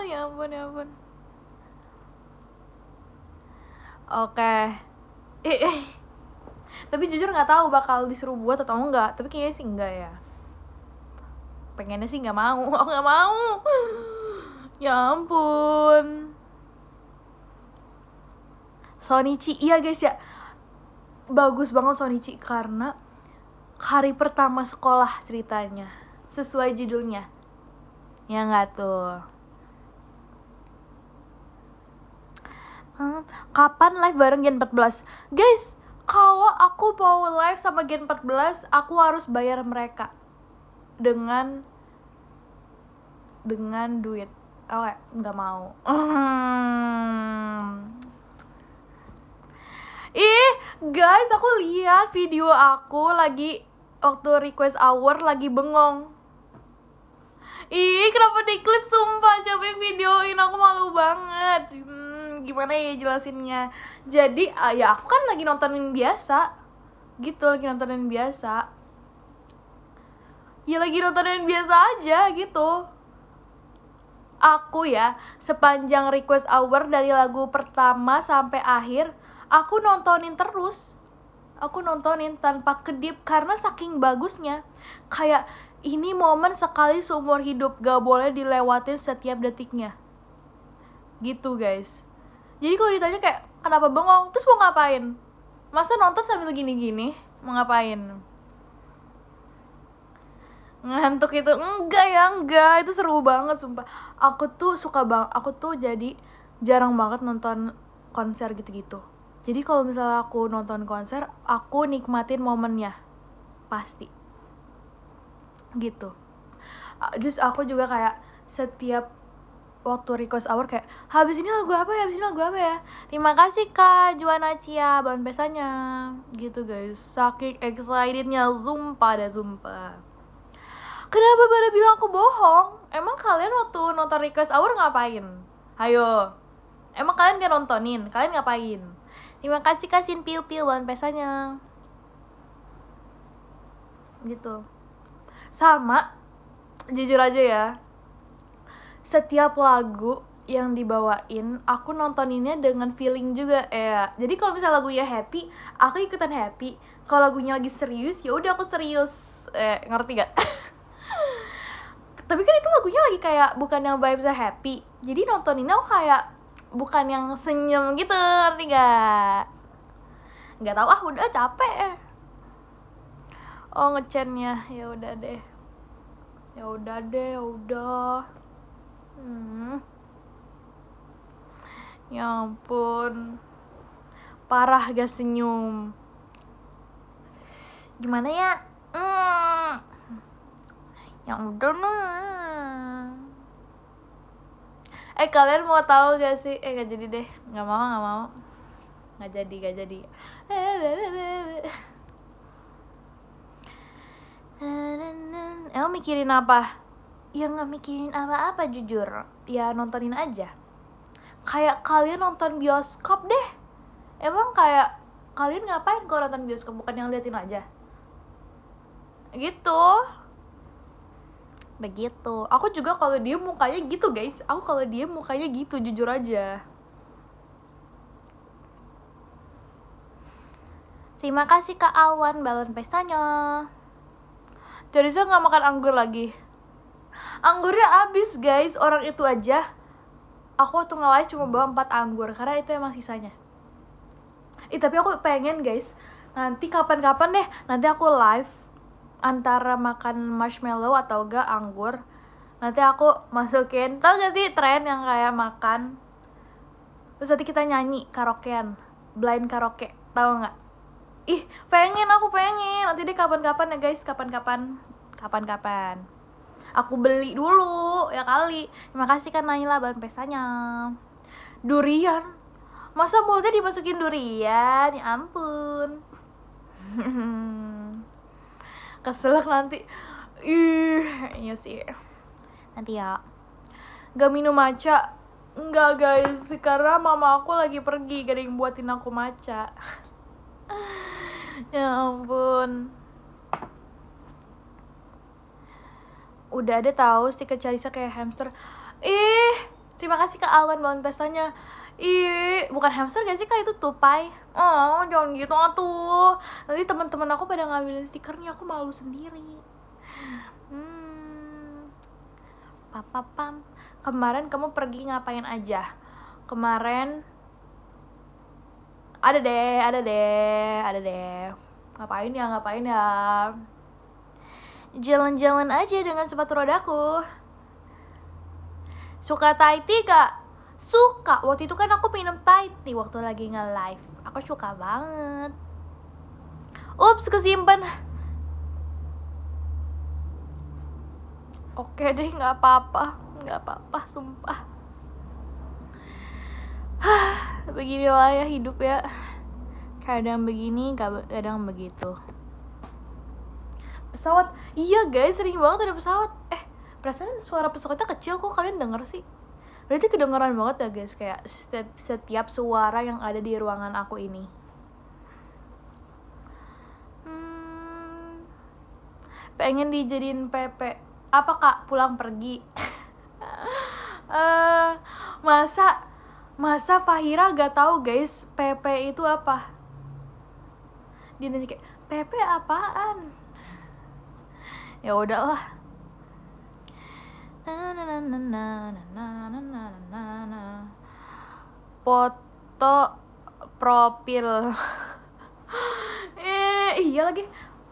A: Ya ampun. Oke. Tapi jujur nggak tahu bakal disuruh buat atau enggak. Tapi kayaknya sih enggak ya. Pengennya sih nggak mau. Aku nggak mau. Ya ampun. Shonichi, iya guys ya. Bagus banget Shonichi karena hari pertama sekolah ceritanya. Sesuai judulnya. Ya nggak tuh. Kapan live bareng Gen 14? Guys, kalau aku mau live sama Gen 14, aku harus bayar mereka dengan duit. Nggak mau. Guys, aku lihat video aku lagi waktu request hour lagi bengong. Kenapa di klip, sumpah, siapa yang videoin, aku malu banget. Gimana ya jelasinnya? Jadi ya aku kan lagi nontonin biasa gitu, ya lagi nontonin biasa aja gitu. Aku ya sepanjang request hour dari lagu pertama sampai akhir, aku nontonin terus. Aku nontonin tanpa kedip karena saking bagusnya. Kayak ini momen sekali seumur hidup, gak boleh dilewatin setiap detiknya gitu guys. Jadi kalau ditanya kayak kenapa bengong, terus mau ngapain? Masa nonton sambil gini-gini? Mau ngapain? Ngantuk itu? Enggak, itu seru banget sumpah. Aku tuh suka banget, aku tuh jadi jarang banget nonton konser gitu-gitu. Jadi kalau misalnya aku nonton konser, aku nikmatin momennya pasti gitu. Terus aku juga kayak setiap waktu request hour kayak habis ini lagu apa ya, terima kasih Kak Juana Cia bahan pesanya gitu guys. Saking excitednya, sumpah. Kenapa pada bilang aku bohong? Emang kalian waktu nonton request hour ngapain? Hayo, emang kalian gak nontonin? Kalian ngapain? Terima kasih kasihin piu-piu bahan pesanya gitu. Sama, jujur aja ya, setiap lagu yang dibawain aku nontoninnya dengan feeling juga ya. Jadi kalau misalnya lagunya happy, aku ikutan happy. Kalau lagunya lagi serius, ya udah aku serius. Ngerti gak? Tapi kan itu lagunya lagi kayak bukan yang vibesnya happy. Jadi nontoninnya aku kayak bukan yang senyum gitu, ngerti gak? Nggak tahu udah capek. Oh ngechatnya, ya udah deh. Ya ampun, parah gak senyum. Gimana ya? Ya udah nah. Kalian mau tahu gak sih? Gak jadi deh, nggak mau. Nggak jadi. Emang mikirin apa? Ya nggak mikirin apa-apa jujur. Ya nontonin aja. Kayak kalian nonton bioskop deh. Emang kayak kalian ngapain kalau nonton bioskop, bukan yang liatin aja? Gitu. Begitu. Aku juga kalau dia mukanya gitu guys. Jujur aja. Terima kasih Kak Alwan balon pestanya. Jadi saya nggak makan anggur lagi. Anggurnya habis guys, orang itu aja. Aku waktu nge-live cuma bawa 4 anggur karena itu emang sisanya. Tapi aku pengen guys, nanti kapan-kapan deh, nanti aku live antara makan marshmallow atau enggak anggur. Nanti aku masukin, tau gak sih tren yang kayak makan terus nanti kita nyanyi karaokean, blind karaoke, tau gak? Aku pengen. Nanti deh kapan-kapan ya guys, kapan-kapan. Aku beli dulu ya kali. Terima kasih kan Naila bahan pestanya. Durian, masa mulutnya dimasukin durian? Ya ampun. Keselak nanti. Iya sih. Nanti ya. Gak minum matcha. Enggak guys, karena mama aku lagi pergi, gak ada yang buatin aku matcha. Ya ampun. Udah ada tahu stiker Charissa kayak hamster. Terima kasih Kak Alwan bahan pestanya. Bukan hamster gak sih Kak, itu tupai. Oh, jangan gitu atuh. Nanti teman-teman aku pada ngambilin stikernya, aku malu sendiri. Pam. Kemarin kamu pergi ngapain aja? Kemarin ada deh. Ngapain ya? Jalan-jalan aja dengan sepatu rodaku. Suka Thai tea gak? Suka. Waktu itu kan aku minum Thai tea waktu lagi nge-live. Aku suka banget. Ups, kesimpan. Oke deh, gak apa-apa, sumpah. Beginilah ya hidup ya. Kadang begini, kadang begitu. Pesawat, iya guys, sering banget ada pesawat. Perasaan suara pesawatnya kecil kok kalian denger sih? Berarti kedengeran banget ya guys, kayak setiap suara yang ada di ruangan aku ini. Pengen dijadiin PP. Apa Kak, pulang pergi? Masa Fahira gak tahu guys PP itu apa? Dia nanya kayak, PP apaan? Ya udahlah. Foto profil. Iya lagi.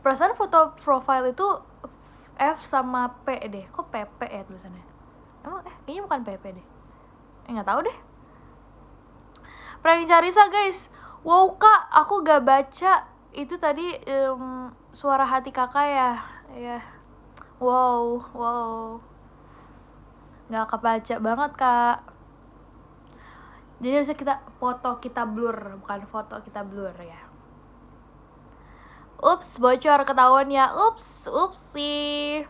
A: Perasaan foto profile itu F sama P deh. Kok PP ya tulisannya? Emang kayaknya bukan PP deh. Nggak tahu deh. Prank Carissa guys. Wow kak, aku gak baca. Itu tadi suara hati kakak ya. Ya. Wow. Gak kebaca banget kak. Jadi harusnya kita blur, bukan foto kita blur ya. Ups, bocor ketahuan ya. Upsi.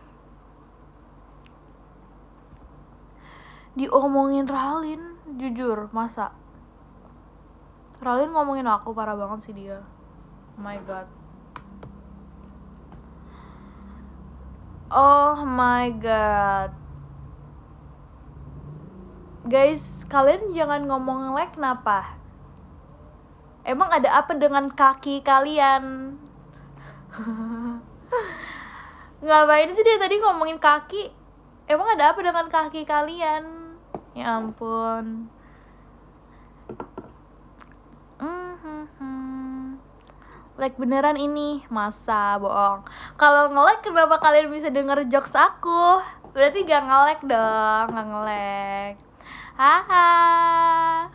A: Diomongin Ralin, jujur, masa? Ralin ngomongin aku, parah banget sih dia. Oh my god. Oh my god. Guys, kalian jangan ngomong like kenapa? Emang ada apa dengan kaki kalian? Ngapain sih dia tadi ngomongin kaki? Emang ada apa dengan kaki kalian? Ya ampun. Like beneran ini, masa bohong. Kalau nge-like kenapa kalian bisa denger jokes aku? Berarti gak nge-like dong, gak nge-like. Haha.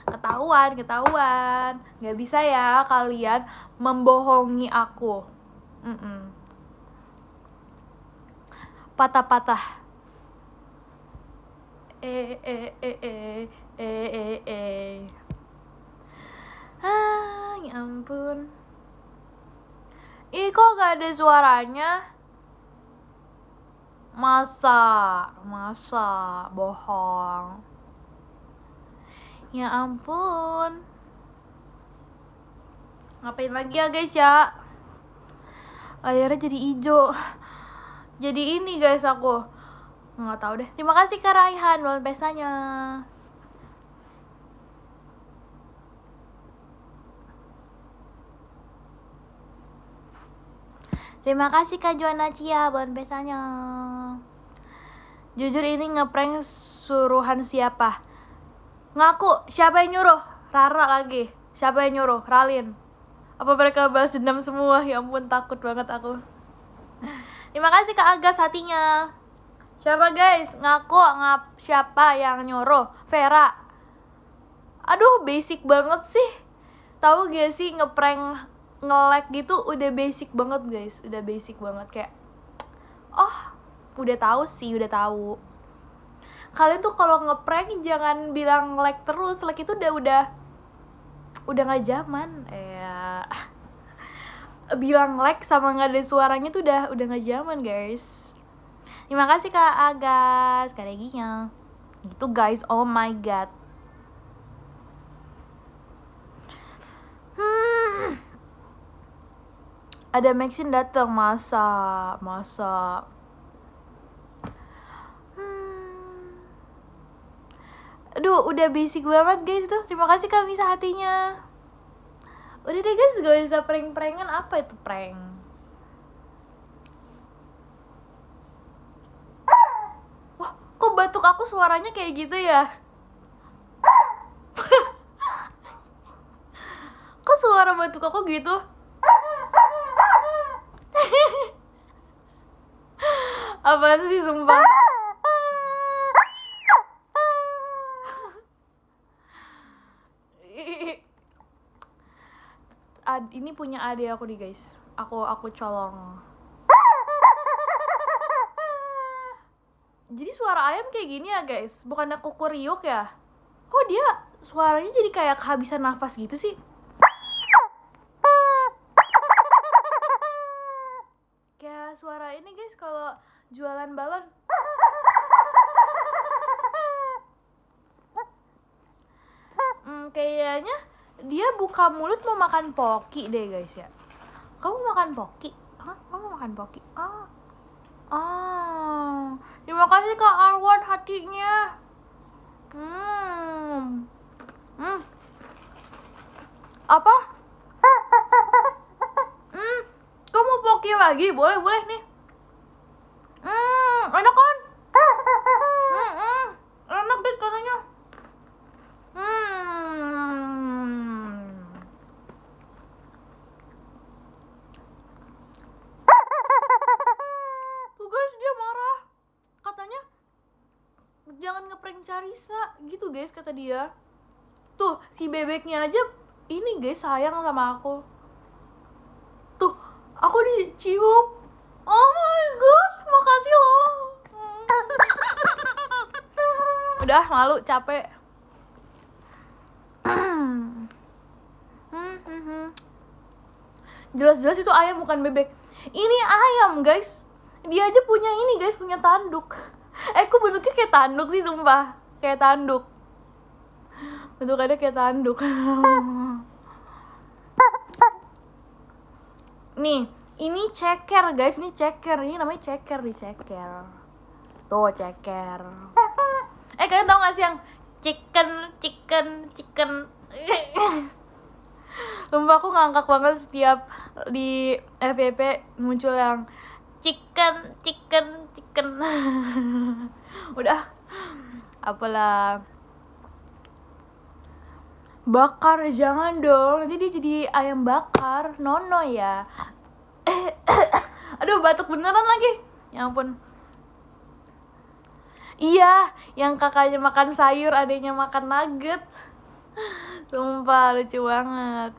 A: Ketahuan. Gak bisa ya kalian membohongi aku. Patah-patah. Ya ampun. Ih, kok gak ada suaranya? Masa bohong. Ya ampun. Ngapain lagi ya guys ya? Layarnya jadi hijau. Jadi ini guys aku. Nggak tahu deh. Terima kasih Kak Raihan buat pestanya. Terima kasih Kak Joanna Cia buat pestanya. Jujur ini ngeprank suruhan siapa? Ngaku, siapa yang nyuruh? Rara lagi. Siapa yang nyuruh? Ralin. Apa mereka balas dendam semua? Ya ampun, takut banget aku. Terima kasih Kak Agas hatinya. Siapa guys? Ngaku siapa yang nyuruh? Vera. Aduh, basic banget sih. Tahu gak sih ngeprank nge-like gitu udah basic banget guys. Udah basic banget kayak udah tahu. Kalian tuh kalau ngeprank jangan bilang like terus. Like itu udah nggak zaman. Bilang like sama nggak ada suaranya tuh udah nggak zaman guys. Terima kasih Kak Agas, Kak Reginya. Gitu guys, oh my god. Ada Maxine datang, masa. Aduh, udah basic banget guys tuh. Terima kasih Kak Misa hatinya. Udah deh guys, gak bisa prank-prankan. Apa itu prank? Wah, kok batuk aku suaranya kayak gitu ya? Kok suara batuk aku gitu? Apaan sih sumpah? Ini punya adik aku nih guys. Aku colong. Jadi suara ayam kayak gini ya guys. Bukan aku kuriuk ya? Kok dia suaranya jadi kayak kehabisan nafas gitu sih? Kayak suara ini guys kalau jualan balon. Kayaknya dia buka mulut mau makan poki deh guys ya. Kamu makan poki? Hah? Kamu makan poki? Terima kasih Kak Arwan hatinya. Apa? Kamu poki lagi? Boleh nih. Enak kan? Enak guys katanya. Tuh guys, dia marah. Katanya jangan ngeprank Carissa gitu guys, kata dia. Tuh, si bebeknya aja ini guys sayang sama aku. Tuh, aku dicium. Oh my god, makasih loh. Udah malu, capek. Jelas-jelas itu ayam bukan bebek. Ini ayam guys. Dia aja punya ini guys, punya tanduk. Kok bentuknya kayak tanduk sih sumpah. Kayak tanduk. Bentukannya kayak tanduk. Nih, ini ceker guys, ini ceker. Ini namanya ceker, di ceker. Tuh, ceker. Kalian tau gak sih yang chicken? Sumpah aku ngangkak banget setiap di FYP muncul yang chicken. Udah, apalah. Bakar, jangan dong, nanti dia jadi ayam bakar. Nono ya. Aduh, batuk beneran lagi. Ya ampun. Iya, yang kakaknya makan sayur, adiknya makan nugget. Sumpah, lucu banget.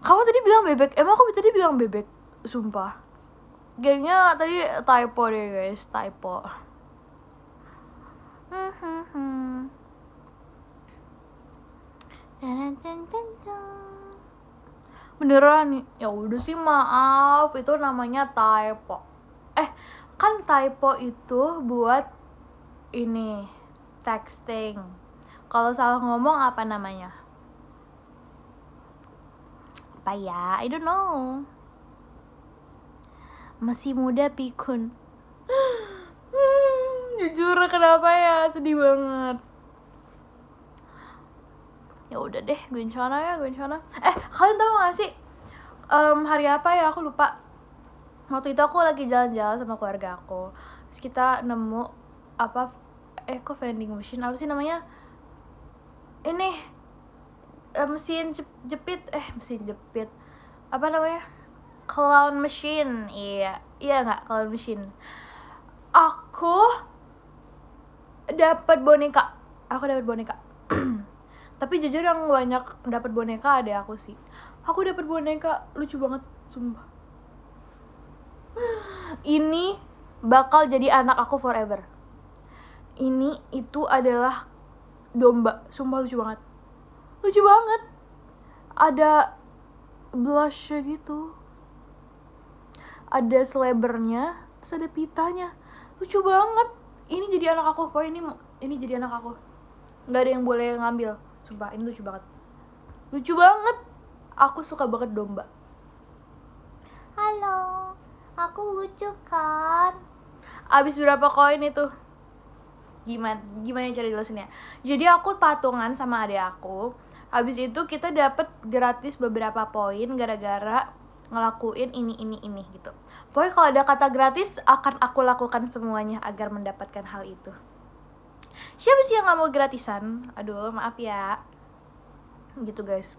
A: Kamu tadi bilang bebek, emang aku tadi bilang bebek? Sumpah. Kayaknya tadi typo deh guys, typo. Beneran nih, ya udah sih maaf, itu namanya typo. Kan typo itu buat ini texting. Kalau salah ngomong apa namanya? Apa ya? I don't know. Masih muda pikun. Jujur kenapa ya? Sedih banget. Ya udah deh, gue sana. Kalian tahu gak sih hari apa ya? Aku lupa. Waktu itu aku lagi jalan-jalan sama keluarga aku. Terus kita nemu apa? Kok vending machine? Apa sih namanya? Ini mesin jepit. Apa namanya? Clown machine. Iya nggak clown machine. Aku dapat boneka. Tapi jujur yang banyak dapat boneka ada aku sih. Aku dapat boneka lucu banget, sumpah. Ini bakal jadi anak aku forever. Ini itu adalah domba, sumpah lucu banget. Ada blushnya gitu. Ada selebernya, terus ada pitanya. Lucu banget. Ini jadi anak aku, pokoknya ini jadi anak aku. Nggak ada yang boleh ngambil. Sumpah, ini lucu banget. Aku suka banget domba. Halo, aku lucu kan? Abis berapa koin itu? Gimana cara jelasinnya? Jadi aku patungan sama adik aku. Abis itu kita dapat gratis beberapa poin gara-gara ngelakuin ini gitu. Pokoknya kalau ada kata gratis akan aku lakukan semuanya agar mendapatkan hal itu. Siapa sih yang gak mau gratisan? Aduh, maaf ya. Gitu guys.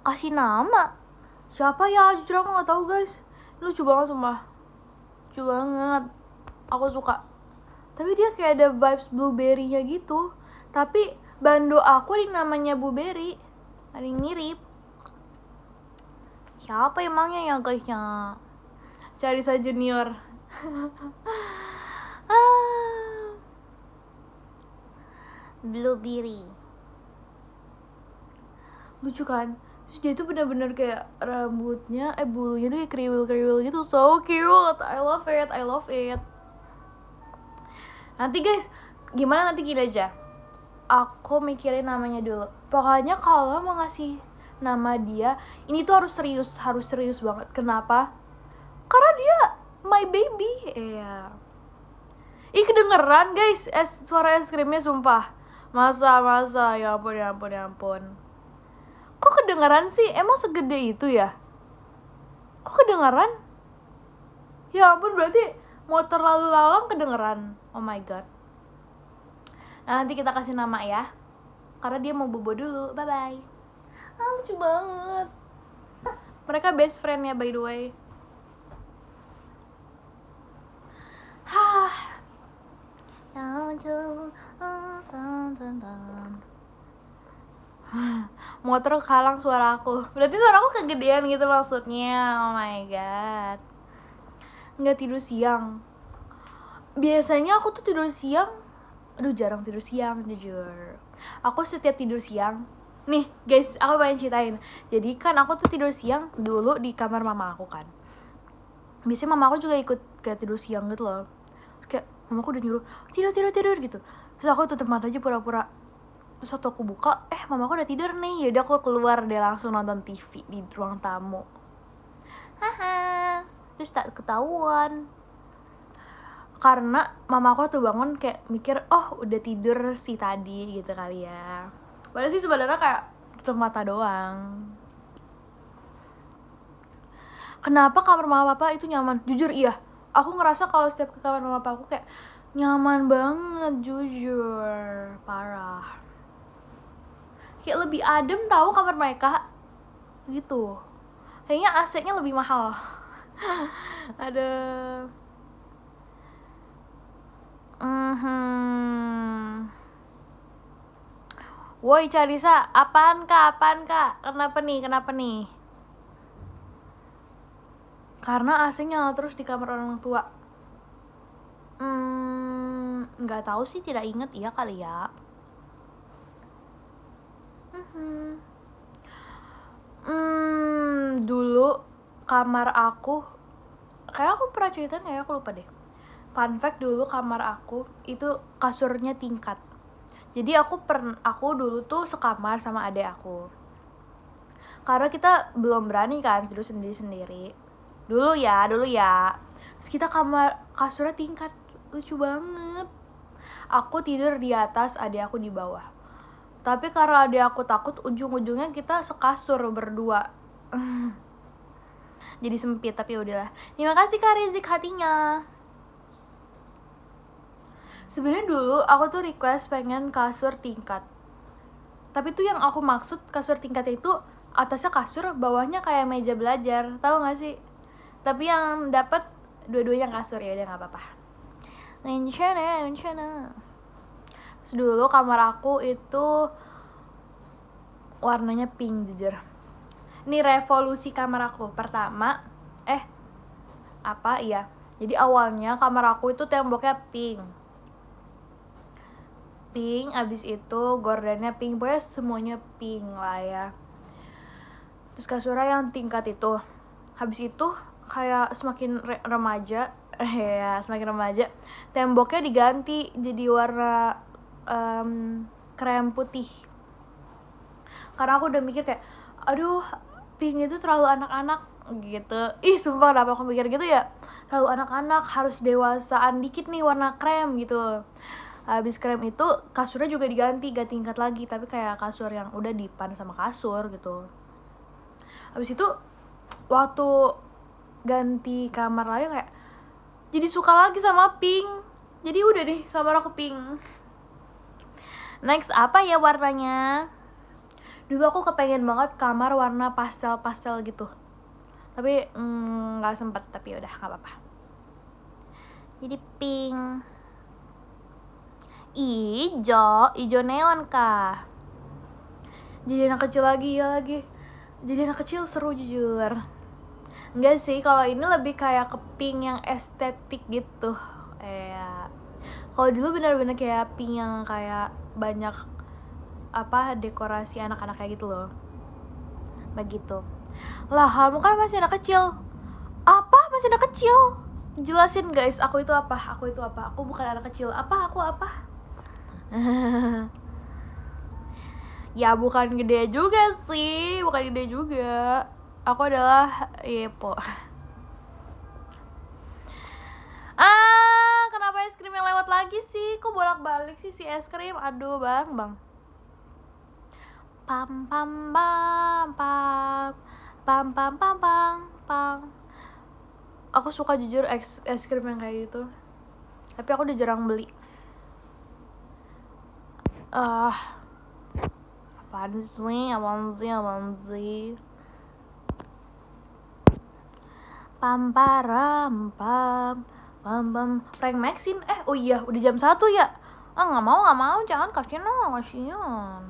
A: Kasih nama. Siapa ya? Jujur aku gak tahu guys. Lucu banget sumpah. Lucu banget. Aku suka. Tapi dia kayak ada vibes blueberry-nya gitu. Tapi bando aku di namanya blueberry. Ada yang mirip. Siapa emangnya ya guys ya? Carissa Junior. Blueberry. Lucu kan? Terus dia tuh benar-benar kayak rambutnya, bulunya tuh kayak kriwil-kriwil gitu. So cute. I love it. Nanti guys, gimana nanti gini aja. Aku mikirin namanya dulu. Pokoknya kalau mau ngasih nama dia, ini tuh harus serius banget. Kenapa? Karena dia my baby. Iya. Kedengeran guys, suara es krimnya sumpah. Masa, ya ampun. Kok kedengeran sih? Emang segede itu ya? Kok kedengeran? Ya ampun, berarti motor lalu lalang kedengeran. Oh my god. Nah, nanti kita kasih nama ya. Karena dia mau bobo dulu. Bye-bye. Lucu banget. Mereka best friend ya by the way. Motor halang suara aku. Berarti suara aku kegedean gitu maksudnya. Oh my god. Nggak tidur siang. Biasanya aku tuh tidur siang. Aduh, jarang tidur siang jujur. Aku setiap tidur siang. Nih guys, aku pengen ceritain. Jadi kan aku tuh tidur siang dulu di kamar mama aku kan. Biasanya mama aku juga ikut kayak tidur siang gitu loh. Kayak mama aku udah nyuruh tidur gitu. Terus aku tutup mata aja pura-pura. Terus waktu aku buka, mama aku udah tidur nih. Yaudah aku keluar deh langsung nonton TV di ruang tamu. Haha. Terus tak ketahuan. Karena mama aku tuh bangun kayak mikir, oh udah tidur sih tadi gitu kali ya. Padahal sih sebenarnya kayak tutup mata doang. Kenapa kamar mama papa itu nyaman? Jujur iya. Aku ngerasa kalau setiap ke kamar mama papa aku kayak nyaman banget, jujur. Parah. Kayak lebih adem tahu kamar mereka. Gitu. Kayaknya AC-nya lebih mahal. Ada. Woi Carisa, apaan kak? Kenapa nih? Karena AC-nya terus di kamar orang tua. Nggak tahu sih, tidak inget, iya kali ya. Dulu kamar aku, kayak aku pernah ceritain nggak ya, aku lupa deh. Fun fact, dulu kamar aku itu kasurnya tingkat. Jadi aku dulu tuh sekamar sama adek aku. Karena kita belum berani kan tidur sendiri-sendiri. Dulu ya. Terus kita kasurnya tingkat, lucu banget. Aku tidur di atas, adek aku di bawah. Tapi karena adek aku takut, ujung-ujungnya kita sekasur berdua. Jadi sempit, tapi udahlah. Terima kasih Kak Rizik hatinya. Sebenarnya dulu aku tuh request pengen kasur tingkat. Tapi tuh yang aku maksud kasur tingkat itu atasnya kasur, bawahnya kayak meja belajar. Tahu nggak sih? Tapi yang dapat dua-duanya kasur, ya udah nggak apa-apa. Rencana. Terus dulu kamar aku itu warnanya pink, jujur. Ini revolusi kamar aku. Pertama, jadi awalnya kamar aku itu temboknya pink, abis itu gordennya pink, pokoknya semuanya pink lah ya. Terus kasurnya yang tingkat itu. Habis itu kayak semakin remaja, temboknya diganti jadi warna krem putih. Karena aku udah mikir kayak, aduh pink itu terlalu anak-anak gitu. Sumpah kenapa aku mikir gitu ya, terlalu anak-anak, harus dewasaan dikit nih warna krem gitu. Habis krem itu kasurnya juga diganti, gak tingkat lagi, tapi kayak kasur yang udah dipan sama kasur gitu. Habis itu waktu ganti kamar lagi kayak jadi suka lagi sama pink. Jadi udah deh kamar aku pink. Next apa ya warnanya? Dulu aku kepengen banget kamar warna pastel gitu. Tapi gak sempet, tapi udah gak apa-apa. Jadi pink. Ijo neon kah? Jadi anak kecil lagi, ya lagi. Jadi anak kecil seru jujur. Enggak sih, kalau ini lebih kayak ke pink yang estetik gitu. Kalau dulu bener-bener kayak pink yang kayak banyak dekorasi anak-anak kayak gitu loh. Begitu. Lah, kamu kan masih anak kecil. Apa? Masih anak kecil? Jelasin guys, aku itu apa? Aku bukan anak kecil. Aku apa? Ya bukan gede juga sih, aku adalah Yepo. Kenapa es krim yang lewat lagi sih? Kok bolak-balik sih si es krim? Aduh bang. Pam. Aku suka jujur es krim yang kayak gitu. Tapi aku udah jarang beli. Apaan sih? Pam. Prank Maxine. Oh iya, udah jam 1 ya. Nggak mau, jangan, kasihan.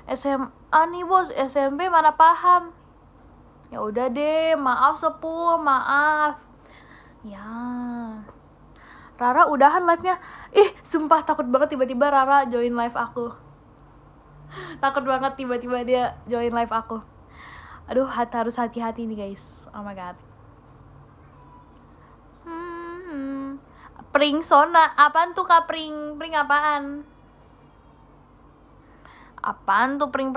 A: SMA nih bos, SMP mana paham. Ya udah deh, maaf sepuh, maaf. Ya. Rara udahan live-nya. Sumpah takut banget tiba-tiba Rara join live aku. Takut banget tiba-tiba dia join live aku. Aduh, harus hati-hati nih guys. Oh my god. Pring Sona, apaan tuh Kak Pring? Pring apaan? Apaan tuh pring?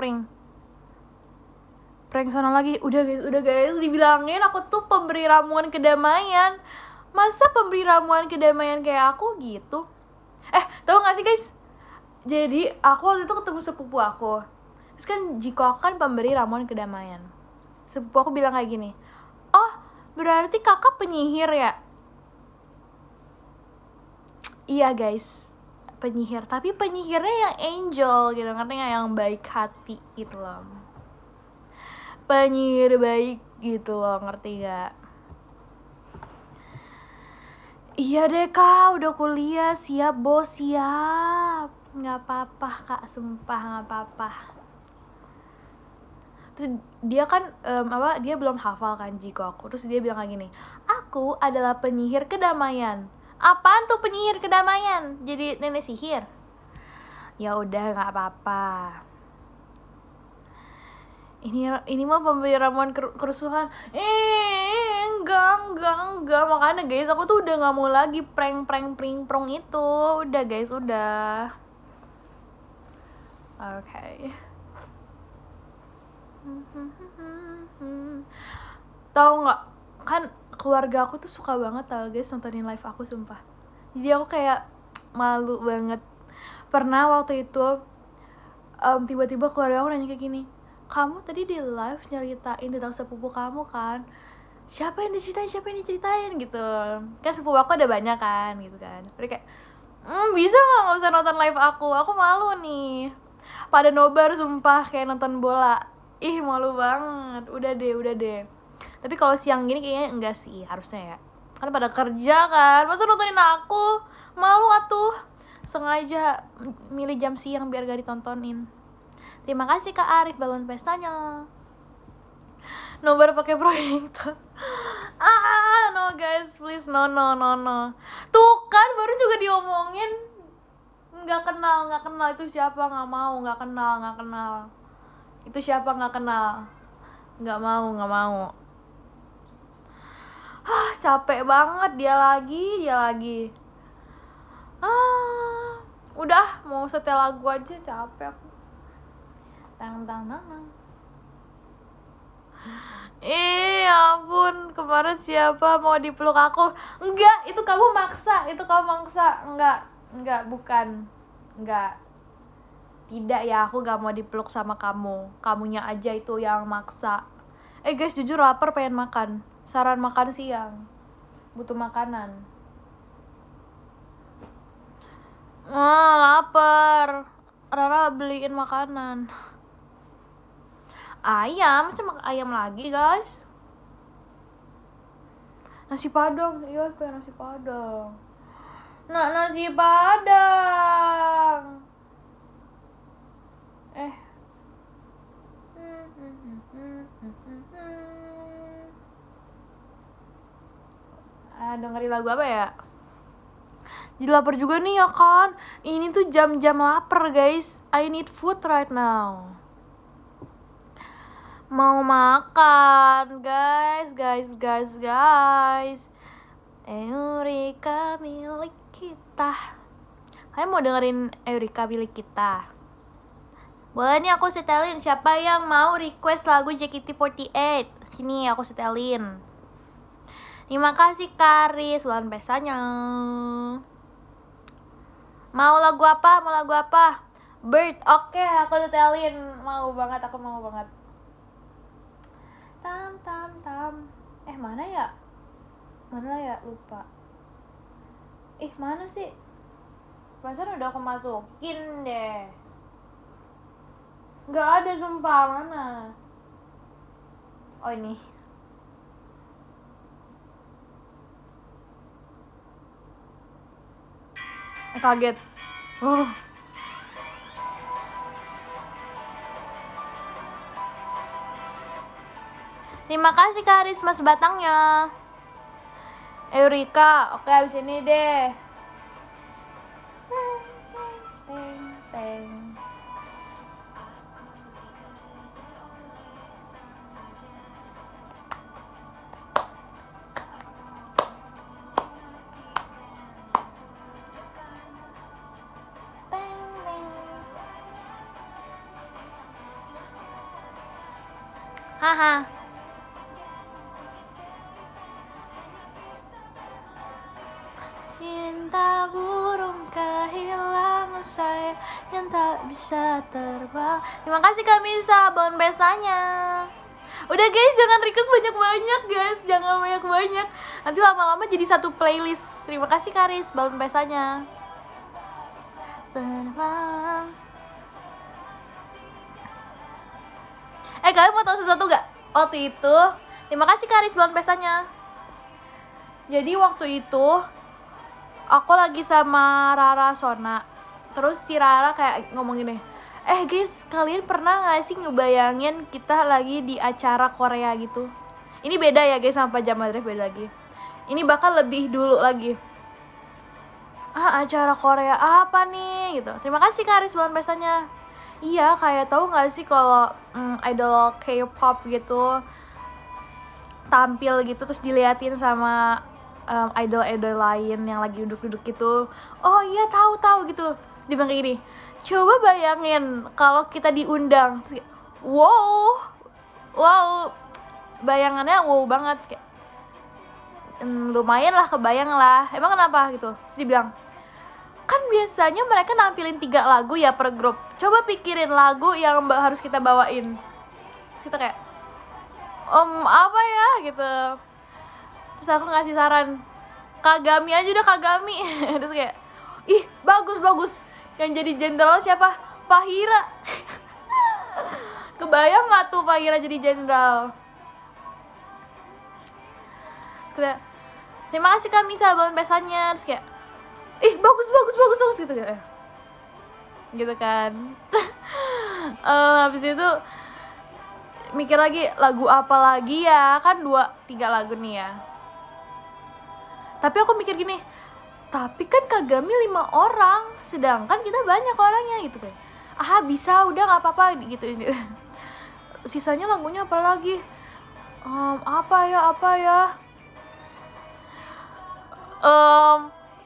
A: Prank Sona lagi. Udah guys, dibilangin aku tuh pemberi ramuan kedamaian. Masa pemberi ramuan kedamaian kayak aku gitu? Tau gak sih guys? Jadi aku waktu itu ketemu sepupu aku. Terus kan Jiko aku kan pemberi ramuan kedamaian. Sepupu aku bilang kayak gini, "Oh, berarti kakak penyihir ya?" Iya guys, penyihir. Tapi penyihirnya yang angel gitu, ngerti gak? Yang baik hati gitu loh. Penyihir baik gitu loh, ngerti gak? Iya deh kak, udah kuliah, siap bos, siap. Gak apa-apa kak, sumpah gak apa-apa. Terus dia kan, dia belum hafal kan Jiko aku. Terus dia bilang kayak gini, "Aku adalah penyihir kedamaian." Apaan tuh penyihir kedamaian? Jadi nenek sihir? Ya udah gak apa-apa. Ini mah pemberi ramuan kerusuhan. Enggak. Makanya guys, aku tuh udah gak mau lagi prank prong itu. Udah guys, udah. Oke. Tahu nggak? Kan keluarga aku tuh suka banget tau guys nontonin live aku, sumpah. Jadi aku kayak malu banget. Pernah waktu itu tiba-tiba keluarga aku nanya kayak gini, "Kamu tadi di live nyeritain tentang sepupu kamu kan? Siapa yang diceritain gitu." Kan sepupu aku ada banyak kan gitu kan. Mereka kayak, bisa nggak usah nonton live aku malu nih. Pada nobar sumpah kayak nonton bola. Malu banget. Udah deh. Tapi kalau siang gini kayaknya enggak sih, harusnya ya. Kan pada kerja kan, masa nontonin aku? Malu atuh. Sengaja milih jam siang biar gak ditontonin. Terima kasih Kak Arif balon pestanya. Nobar pakai proyektor. No guys, please, no. Tuh kan baru juga diomongin. Nggak kenal itu siapa, nggak mau, nggak kenal. Itu siapa, nggak kenal. Nggak mau. Capek banget, dia lagi. Udah, mau setel lagu aja, capek aku. Tang. Ampun, kemarin siapa mau dipeluk aku? Enggak, itu kamu maksa. Enggak, bukan. Enggak. Tidak ya, aku gak mau dipeluk sama kamu. Kamunya aja itu yang maksa. Guys, jujur lapar, pengen makan. Saran makan siang. Butuh makanan. Lapar. Rara beliin makanan. Ayam, masa makan ayam lagi guys? Nasi padang, iya pengen nasi padang. Nasi padang. Dengerin lagu apa ya? Jadi lapar juga nih ya kan. Ini tuh jam-jam lapar guys. I need food right now. Mau makan guys. Eureka milik kita. Kalian mau dengerin Eureka milik kita? Boleh nih aku setelin. Siapa yang mau request lagu JKT48? Sini aku setelin. Terima kasih Karis, bulan pestanya. Mau lagu apa? Bird, oke, aku setelin. Mau banget. Tam. Mana ya? Lupa. Mana sih? Perasaan udah aku masukin deh. Nggak ada sumpah, mana? Oh ini. Kaget. Oh. Terima kasih Kak Haris mas batangnya. Eureka, oke abis ini deh. Teng. Haha. Cinta burung kehilangan sayap yang tak bisa terbang. Terima kasih Kak Misa, bon pestanya. Udah guys, jangan request banyak-banyak guys, jangan banyak-banyak. Nanti lama-lama jadi satu playlist. Terima kasih Karis, balon pestanya. Terbang. Kalian mau tahu sesuatu gak? Waktu itu, terima kasih Karis balon pestanya. Jadi waktu itu aku lagi sama Rara Sona. Terus si Rara kayak ngomong gini, guys, kalian pernah gak sih ngebayangin kita lagi di acara Korea gitu? Ini beda ya guys sama Pajama Drive, beda lagi. Ini bahkan lebih dulu lagi. Acara Korea apa nih gitu. Terima kasih Karis balon pestanya. Iya, kayak tahu gak sih kalau idol K-pop gitu tampil gitu terus diliatin sama idol-idol lain yang lagi duduk-duduk gitu. Oh iya, tahu gitu. Terus dia bilang kayak gini, coba bayangin kalau kita diundang. Terus kayak, wow, bayangannya wow banget. Terus kayak, lumayan lah, kebayang lah. Emang kenapa gitu? Terus dia bilang, kan biasanya mereka nampilin 3 lagu ya per grup. Coba pikirin lagu yang harus kita bawain. Terus kita kayak, apa ya gitu. Terus aku ngasih saran, Kagami aja udah, Kagami. Terus kayak, ih bagus. Yang jadi jenderal siapa? Fahira. Kebayang gak tuh Fahira jadi jenderal? Terus kayak, terima kasih Kak Misa balon pestanya. Terus kayak, ih bagus gitu kayak. Gitu kan. Habis itu mikir lagi lagu apa lagi ya, kan 2-3 lagu nih ya. Tapi aku mikir gini, tapi kan Kagami 5 orang, sedangkan kita banyak orangnya gitu kan. Bisa, udah nggak apa-apa gitu. Sisanya lagunya apa lagi? Apa ya?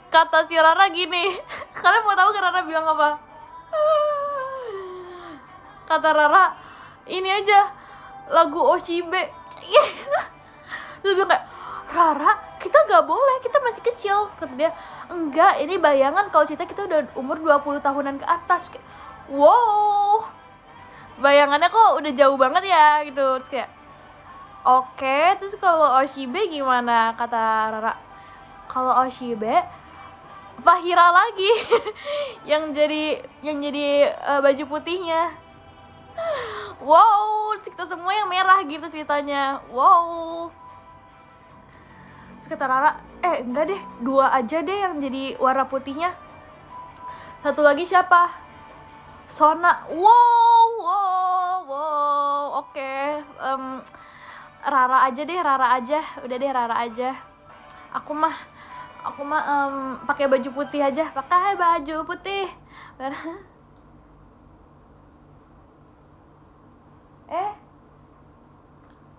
A: Kata si Rara gini. Kalian mau tahu kan Rara bilang apa? Kata Rara, ini aja lagu Oshibe. Terus bilang kayak, Rara, kita gak boleh, kita masih kecil. Kata dia, enggak, ini bayangan kalau kita udah umur 20 tahunan ke atas. Kayak, wow, bayangannya kok udah jauh banget ya gitu. Terus kayak, oke, terus kalau Oshibe gimana? Kata Rara, kalau Oshibe Fahira lagi yang jadi baju putihnya. Wow, kita semua yang merah gitu ceritanya. Wow. Terus kata Rara, enggak deh, 2 aja deh yang jadi warna putihnya. Satu lagi siapa? Sona. Wow. Oke. Rara aja. Udah deh, Rara aja. Aku mah pakai baju putih aja. Pakai baju putih.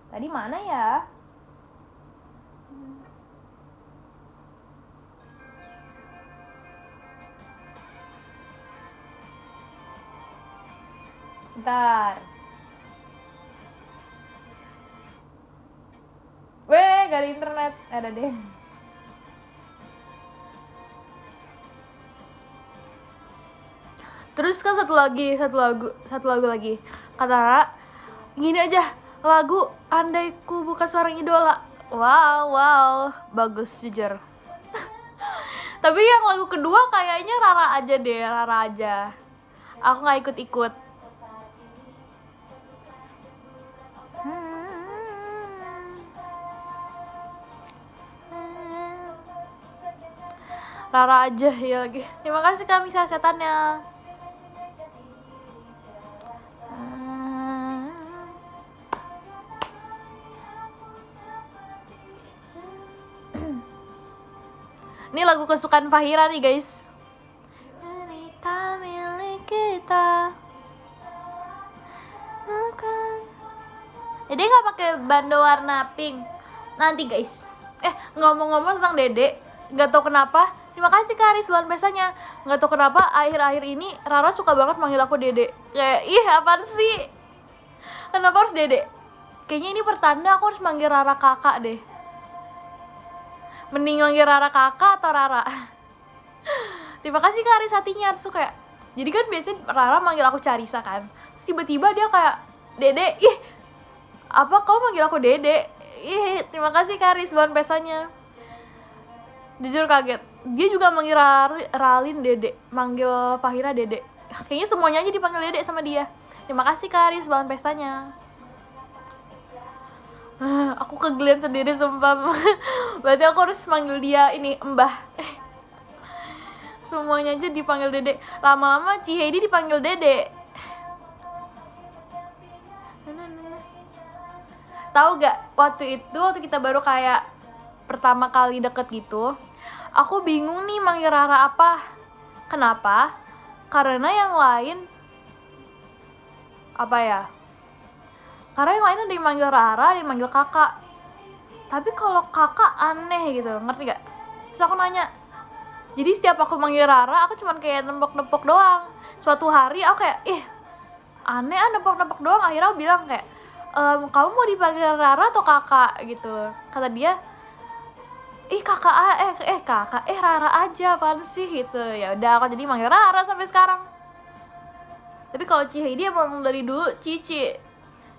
A: Tadi mana ya? Bentar. Gak ada internet. Ada deh. Terus kan satu lagu lagi. Kata Rara, gini aja, lagu Andai Ku Bukan Seorang Idola. Wow, bagus jujur. Tapi yang lagu kedua kayaknya Rara aja. Aku nggak ikut-ikut. Rara aja ya lagi. Terima kasih Kak Misa setannya. Ini lagu kesukaan Fahira nih guys. Cerita milik kita. Jadi nggak pakai bando warna pink. Nanti guys. Ngomong-ngomong tentang Dede, nggak tahu kenapa. Terima kasih Kak Aris bulan pesanya. Nggak tahu kenapa akhir-akhir ini Rara suka banget manggil aku Dede. Kayak apaan sih? Kenapa harus Dede? Kayaknya ini pertanda aku harus manggil Rara kakak deh. Mending manggil Rara kakak atau Rara. Terima kasih Kak Aris hatinya. Terus kayak, jadi kan biasanya Rara manggil aku Carisa kan. Terus tiba-tiba dia kayak, Dede, apa kau manggil aku Dede? Terima kasih Kak Aris bulan pesanya. Jujur kaget. Dia juga manggil Ralin Dede, manggil Fahira Dede. Kayaknya semuanya aja dipanggil Dede sama dia. Terima kasih Kak Aris bulan pestanya. Aku kegelian sendiri sumpah. Berarti aku harus manggil dia ini Mbah. Semuanya aja dipanggil Dede. Lama-lama Ciheidi dipanggil Dede. Tahu gak, waktu kita baru kayak pertama kali deket gitu, aku bingung nih manggil Rara apa. Kenapa? Karena yang lain Karena yang lain ada yang manggil Rara, ada yang manggil kakak. Tapi kalau kakak aneh gitu, ngerti gak? Terus aku nanya. Jadi setiap aku manggil Rara, aku cuman kayak nempok-nempok doang. Suatu hari aku kayak, aneh nempok-nempok doang. Akhirnya aku bilang kayak, kamu mau dipanggil Rara atau kakak gitu. Kata dia, kakak, Rara aja, apaan sih gitu. Ya udah aku jadi manggil Rara sampai sekarang. Tapi kalau Ciheidi emang dari dulu Cici.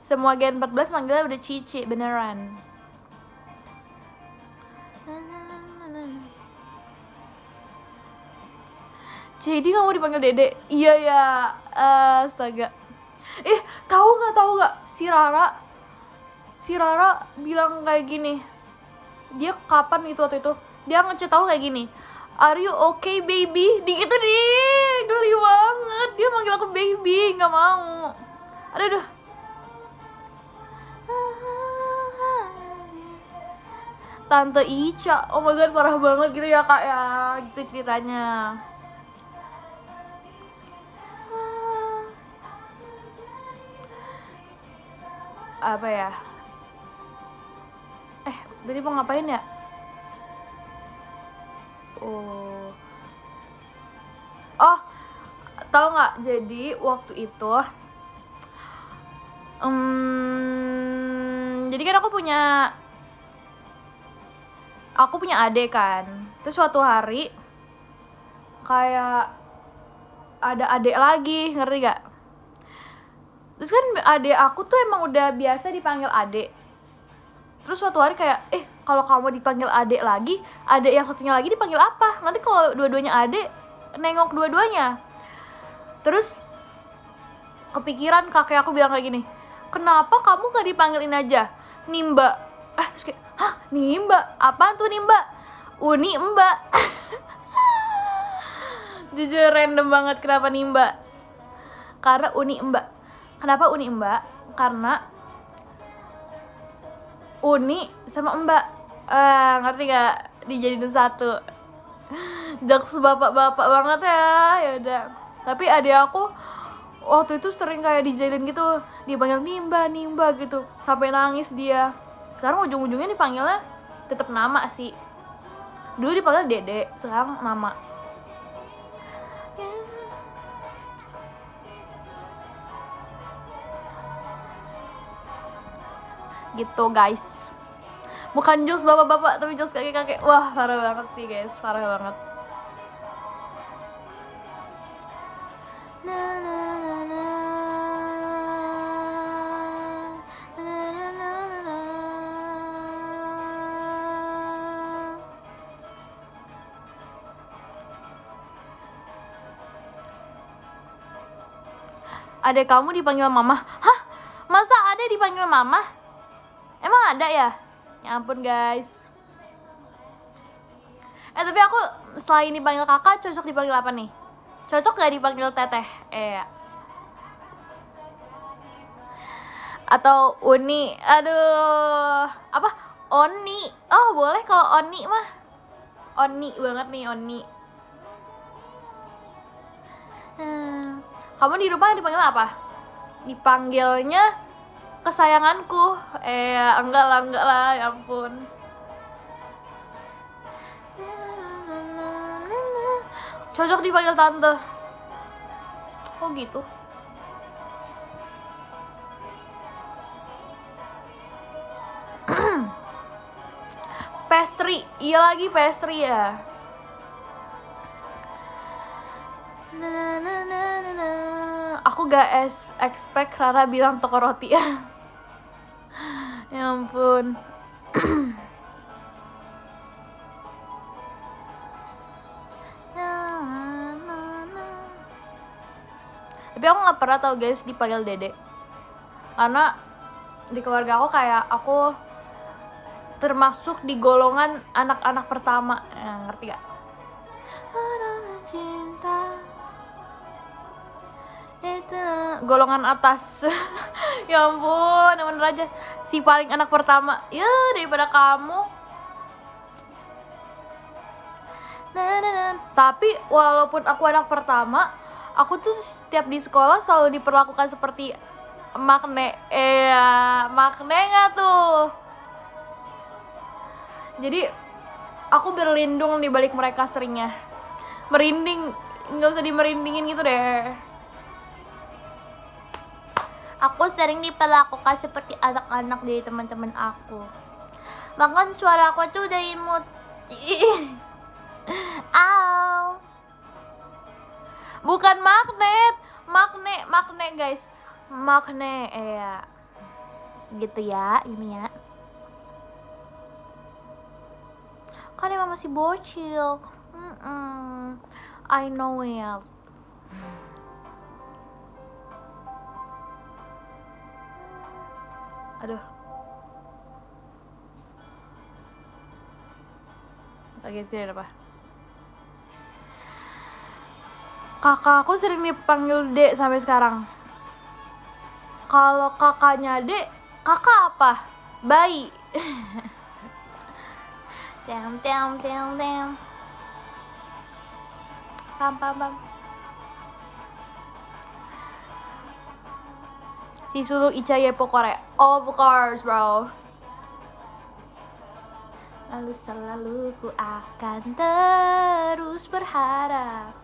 A: Semua Gen 14 manggilnya udah Cici, beneran. Ciheidi gak mau dipanggil Dede? Iya ya, astaga. Tahu nggak si Rara bilang kayak gini. Dia kapan itu waktu itu? Dia ngechat tahu kayak gini. Are you okay baby? Gitu geli banget. Dia manggil aku baby, nggak mau. Aduh. Tante Ica, oh my god parah banget gitu ya kak ya, gitu ceritanya. Apa ya? Tadi mau ngapain ya? Tahu nggak? Jadi waktu itu, jadi kan aku punya adik kan. Terus suatu hari kayak ada adik lagi, ngerti gak? Terus kan adik aku tuh emang udah biasa dipanggil adik. Terus suatu hari kayak, kalau kamu dipanggil adik lagi, adik yang satunya lagi dipanggil apa? Nanti kalau dua-duanya adik, nengok dua-duanya. Terus kepikiran kakek aku bilang kayak gini, kenapa kamu gak dipanggilin aja Nimba? Terus kayak, Nimba? Apaan tuh Nimba? Uni Mbak. Jujur random banget kenapa Nimba. Karena Uni Mbak. Kenapa Uni Mbak? Karena Uni sama Mbak, ngerti gak? Dijadiin satu. Jokes bapak-bapak banget ya udah. Tapi adik aku waktu itu sering kayak dijadiin gitu, dipanggil Nimba gitu, sampai nangis dia. Sekarang ujung-ujungnya dipanggilnya tetap nama sih. Dulu dipanggil Dede, sekarang nama. Gitu guys. Bukan jokes bapak-bapak tapi jokes kakek-kakek. Wah parah banget sih guys, parah banget. Adek kamu dipanggil mama? Hah? Masa adek dipanggil mama? Emang ada ya? Ya ampun guys. Tapi aku selain dipanggil kakak, cocok dipanggil apa nih? Cocok gak dipanggil teteh? Atau Uni? Aduh, apa? Oni? Oh boleh kalau Oni mah. Oni banget nih, Oni. Kamu di rumah dipanggil apa? Dipanggilnya kesayanganku. Enggak lah, ya ampun. Cocok dipanggil tante. Oh gitu. Pastry, iya lagi pastry ya. Aku gak expect Rara bilang toko roti ya. Ya ampun. Tapi aku gak pernah tau guys dipanggil Dede. Karena di keluarga aku kayak aku termasuk di golongan anak-anak pertama. Ngerti gak? Cinta itu golongan atas. Ya ampun, yang bener aja. Si paling anak pertama. Ya daripada kamu. Tapi walaupun aku anak pertama, aku tuh setiap di sekolah selalu diperlakukan seperti makne. Makne gak tuh? Jadi aku berlindung di balik mereka seringnya. Merinding, nggak usah dimerindingin gitu deh. Aku sering diperlakukan seperti anak-anak dari teman-teman aku. Bahkan suara aku tuh udah imut. Aw. Bukan magnet, makne guys. Makne, gitu ya, ini ya. Kan emang masih bocil. I know it. Aduh. Lagi tidak apa. Kakak aku sering dipanggil Dek sampai sekarang. Kalau kakaknya Dek, kakak apa? Bayi. Tem. Pam. Si Sulu Ica Yepo Korea. Of course, bro. Lalu selalu ku akan terus berharap.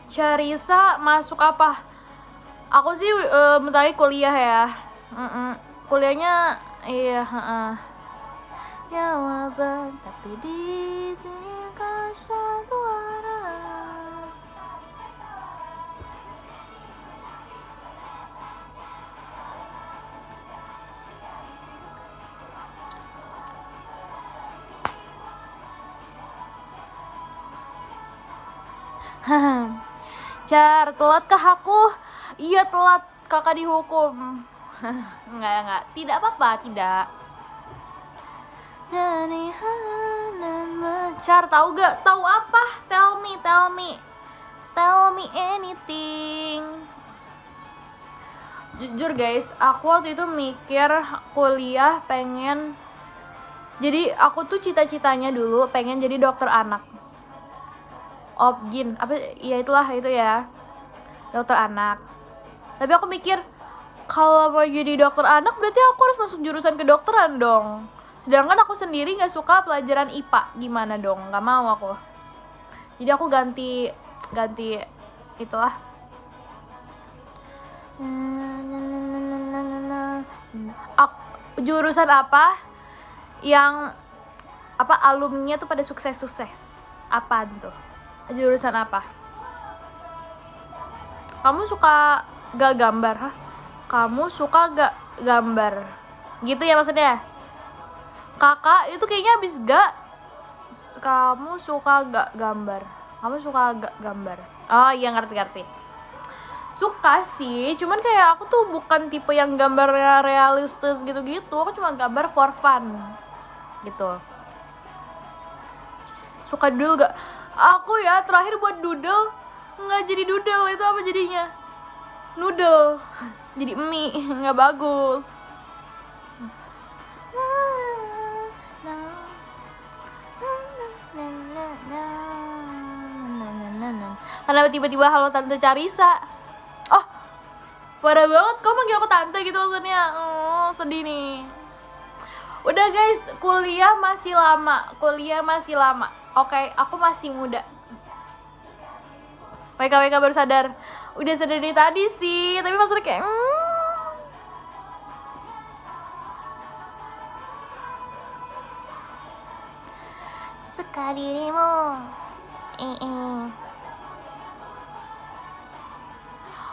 A: Charissa masuk apa? Aku sih bentar lagi kuliah ya. Kuliahnya jawaban tapi di tingkat satu arah. Car, telat kah aku? Iya telat, kakak dihukum. Enggak, tidak apa-apa, tidak. Car, tahu gak? Tahu apa? Tell me anything. Jujur guys, aku waktu itu mikir kuliah pengen. Jadi aku tuh cita-citanya dulu pengen jadi dokter anak. Obgyn, apa ya itu ya, dokter anak. Tapi aku mikir kalau mau jadi dokter anak berarti aku harus masuk jurusan kedokteran dong. Sedangkan aku sendiri nggak suka pelajaran IPA, gimana dong? Nggak mau aku. Jadi aku ganti itulah. Jurusan apa yang apa alumninya tuh pada sukses? Apaan tuh? Jurusan apa? Kamu suka gak gambar? Hah? Kamu suka gak gambar? Gitu ya maksudnya? Kakak itu kayaknya abis gak. Kamu suka gak gambar? Kamu suka gak gambar? Oh iya ngerti. Suka sih, cuman kayak aku tuh bukan tipe yang gambarnya realistis gitu-gitu. Aku cuma gambar for fun gitu. Suka doodle gak? Aku ya terakhir buat doodle nggak jadi doodle, itu apa jadinya? Noodle. Jadi mie, nggak bagus. Kenapa tiba-tiba halo Tante Carisa? Oh, parah banget, kau manggil aku tante gitu maksudnya. Sedih nih. Udah guys, kuliah masih lama. Oke, aku masih muda. WKWK baru sadar. Udah sadar dari tadi sih, tapi maksudnya kayak suka dirimu.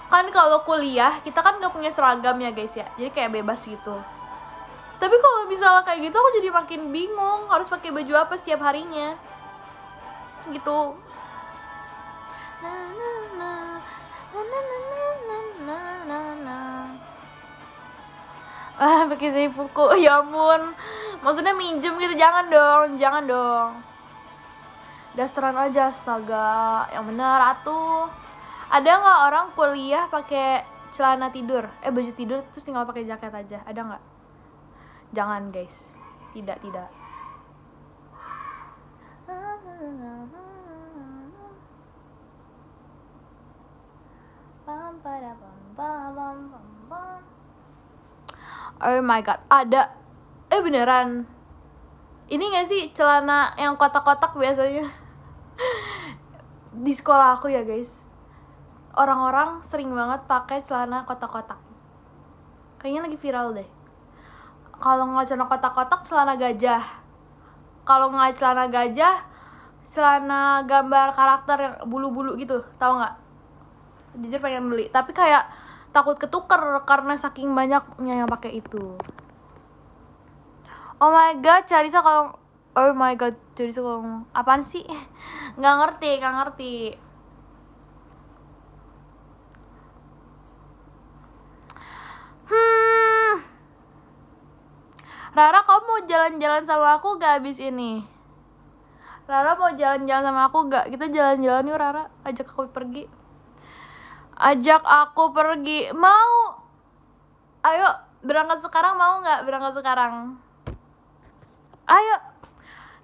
A: Kan kalau kuliah kita kan gak punya seragam ya guys ya, jadi kayak bebas gitu. Tapi kalau misalnya kayak gitu aku jadi makin bingung harus pakai baju apa setiap harinya gitu. Pakai seifuku, ya ampun, maksudnya minjem gitu, jangan dong. Dasteran aja, astaga, yang bener atuh. Ada nggak orang kuliah pakai celana tidur, baju tidur terus tinggal pakai jaket aja? Ada nggak? Jangan guys, tidak. Oh my god, ada. Beneran. Ini gak sih celana yang kotak-kotak biasanya? Di sekolah aku ya guys, orang-orang sering banget pakai celana kotak-kotak. Kayaknya lagi viral deh. Kalau nggak celana kotak-kotak, celana gajah. Kalau nggak celana gajah, celana gambar karakter yang bulu-bulu gitu, tahu nggak? Jujur pengen beli, tapi kayak takut ketuker karena saking banyaknya yang pakai itu. Oh my god, Carisa kalau apaan sih? Nggak ngerti. Rara, kamu mau jalan-jalan sama aku gak abis ini? Rara mau jalan-jalan sama aku gak? Kita jalan-jalan yuk Rara, ajak aku pergi. Mau? Ayo, berangkat sekarang mau gak? Ayo.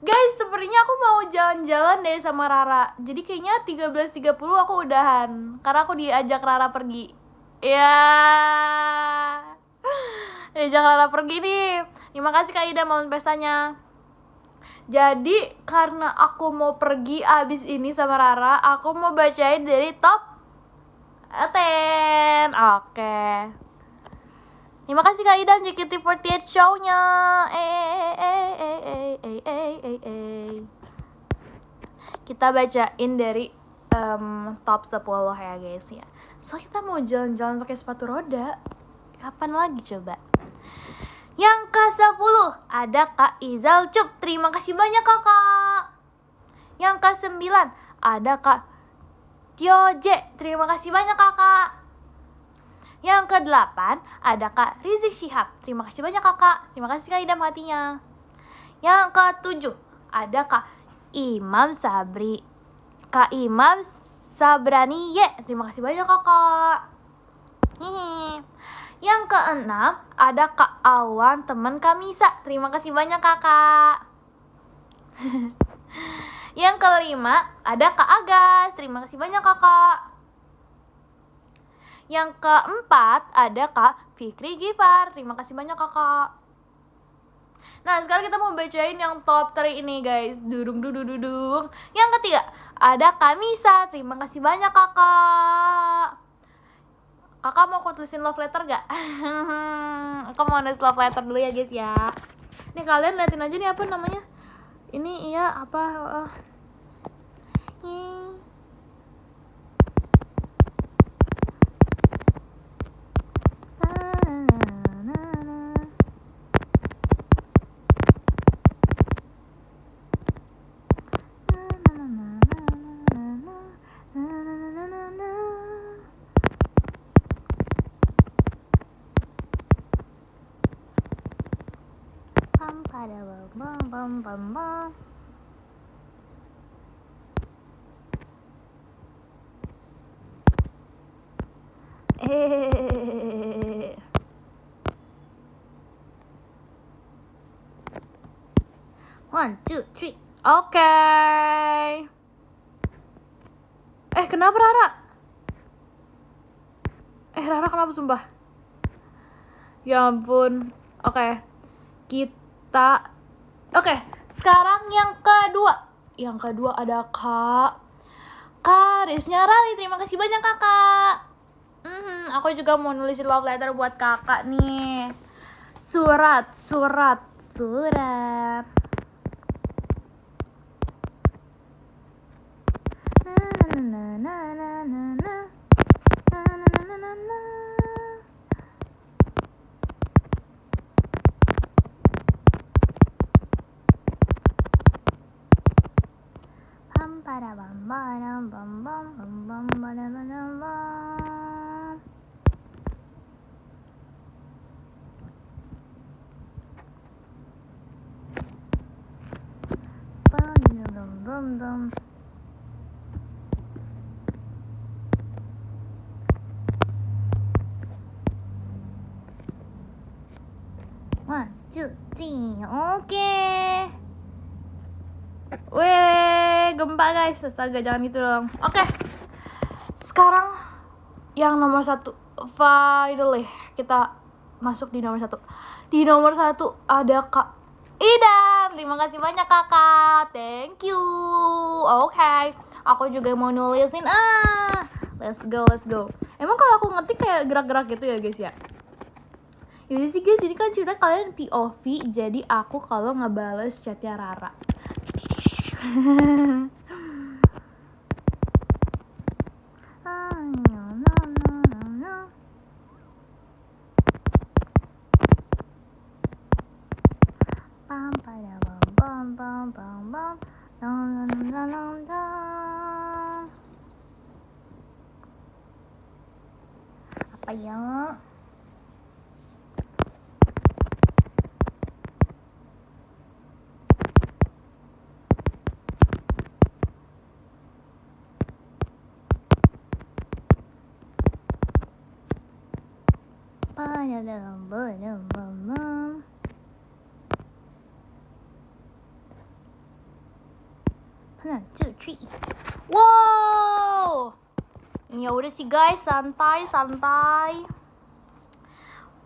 A: Guys, sepertinya aku mau jalan-jalan deh sama Rara. Jadi kayaknya 13.30 aku udahan, karena aku diajak Rara pergi. Ya. Diajak Rara pergi nih. Terima kasih Kak Ida momen pestanya. Jadi karena aku mau pergi abis ini sama Rara, aku mau bacain dari top 10. Oke. Terima kasih Kak Ida JKT48 show-nya. Kita bacain dari top 10 ya guys ya. So kita mau jalan-jalan pakai sepatu roda. Kapan lagi coba? Yang ke-10 ada Kak Izal Cup. Terima kasih banyak Kakak. Yang ke-9 ada Kak Tioje. Terima kasih banyak Kakak. Yang ke-8 ada Kak Rizik Syihab. Terima kasih banyak Kakak. Terima kasih Kak Idam hatinya. Yang ke-7 ada Kak Imam Sabrani Ye. Terima kasih banyak Kakak. Yang ke-6 ada Kak Awan teman Kamisa. Terima kasih banyak Kakak. Yang ke-5 ada Kak Agas. Terima kasih banyak Kakak. Yang ke-4 ada Kak Fikri Gifar. Terima kasih banyak Kakak. Nah sekarang kita mau bacain yang top 3 ini guys. Dudung. Yang ketiga ada Kamisa. Terima kasih banyak Kakak. Kakak mau aku tulisin love letter gak? Aku mau nulis love letter dulu ya guys ya. Nih kalian liatin aja nih apa namanya. Ini iya apa Hehehe. One, two, three. Oke. Kenapa Rara? Rara kenapa sumpah? Ya ampun. Oke. Sekarang yang kedua. Yang kedua ada Kak Risnya Rali. Terima kasih banyak kakak. Aku juga mau nulisin love letter buat kakak nih. Surat. One, two, three. Oke. Weh, gempa guys. Astaga, jangan gitu dong. Oke. Sekarang yang nomor 1. Finally, kita masuk di nomor 1. Di nomor 1 ada Kak Idan. Terima kasih banyak kakak. Thank you. Oke. Aku juga mau nulisin. Let's go. Emang kalau aku ngetik kayak gerak-gerak gitu ya guys ya? Yaudah sih guys, ini kan cerita kalian POV. Jadi aku kalau ngebales chatnya Rara. Apa ya? One, two, three. Wow. Ya udah sih guys, santai.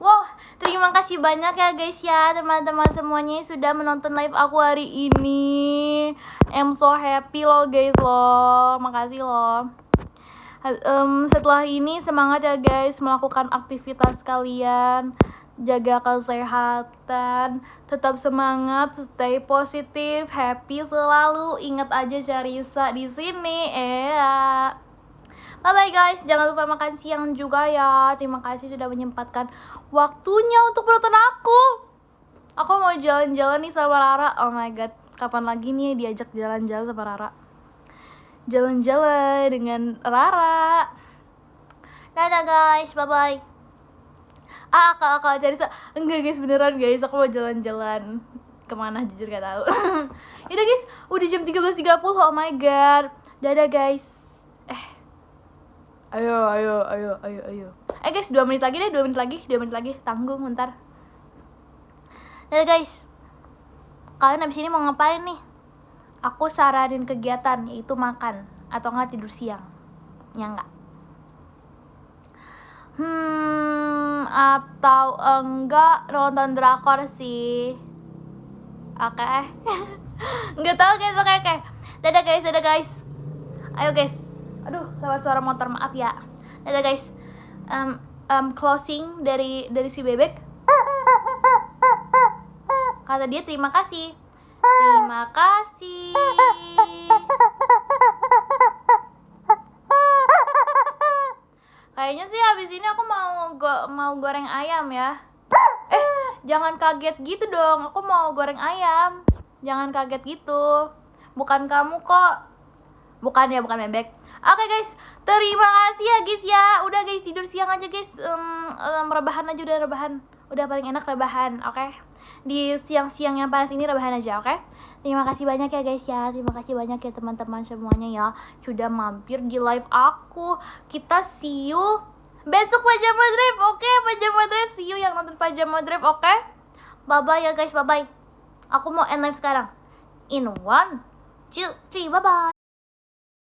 A: Wow, terima kasih banyak ya guys ya teman-teman semuanya sudah menonton live aku hari ini. I'm so happy loh guys loh. Makasih loh. Setelah ini semangat ya guys melakukan aktivitas kalian. Jaga kesehatan, tetap semangat, stay positif, happy selalu. Ingat aja Carissa di sini. Bye bye guys, jangan lupa makan siang juga ya. Terima kasih sudah menyempatkan waktunya untuk menonton aku. Aku mau jalan-jalan nih sama Rara. Oh my god, kapan lagi nih diajak jalan-jalan sama Rara? Jalan-jalan dengan Rara. Dadah guys, bye bye. Kakak Carissa. Enggak guys, beneran guys, aku mau jalan-jalan. Kemana jujur gak tahu. Yaudah guys, udah jam 13.30. Oh my god. Dadah guys. Ayo. Guys, 2 menit lagi deh, 2 menit lagi. Tanggung bentar. Dadah guys. Kalian abis ini mau ngapain nih? Aku saranin kegiatan, yaitu makan atau enggak tidur siang. Ya enggak? Atau enggak nonton drakor sih. Oke. Enggak tahu guys, oke. Dadah guys. Ayo guys. Aduh, lewat suara motor, maaf ya. Dadah guys. Closing dari si bebek. Kata dia terima kasih. Terima kasih. Kayaknya sih habis ini aku mau goreng ayam ya. Jangan kaget gitu dong. Aku mau goreng ayam. Jangan kaget gitu. Bukan kamu kok. Bukan bebek. Oke guys, terima kasih ya guys ya. Udah guys, tidur siang aja guys. Rebahan aja, udah rebahan. Udah paling enak rebahan, oke? Di siang-siang yang panas ini rebahan aja, oke? Terima kasih banyak ya guys ya. Terima kasih banyak ya teman-teman semuanya ya sudah mampir di live aku. Kita see you Besok Pajama Drive, oke? Pajama Drive, see you yang nonton Pajama Drive, oke? Bye-bye ya guys, bye-bye. Aku mau end live sekarang. In 1, 2, 3, bye-bye.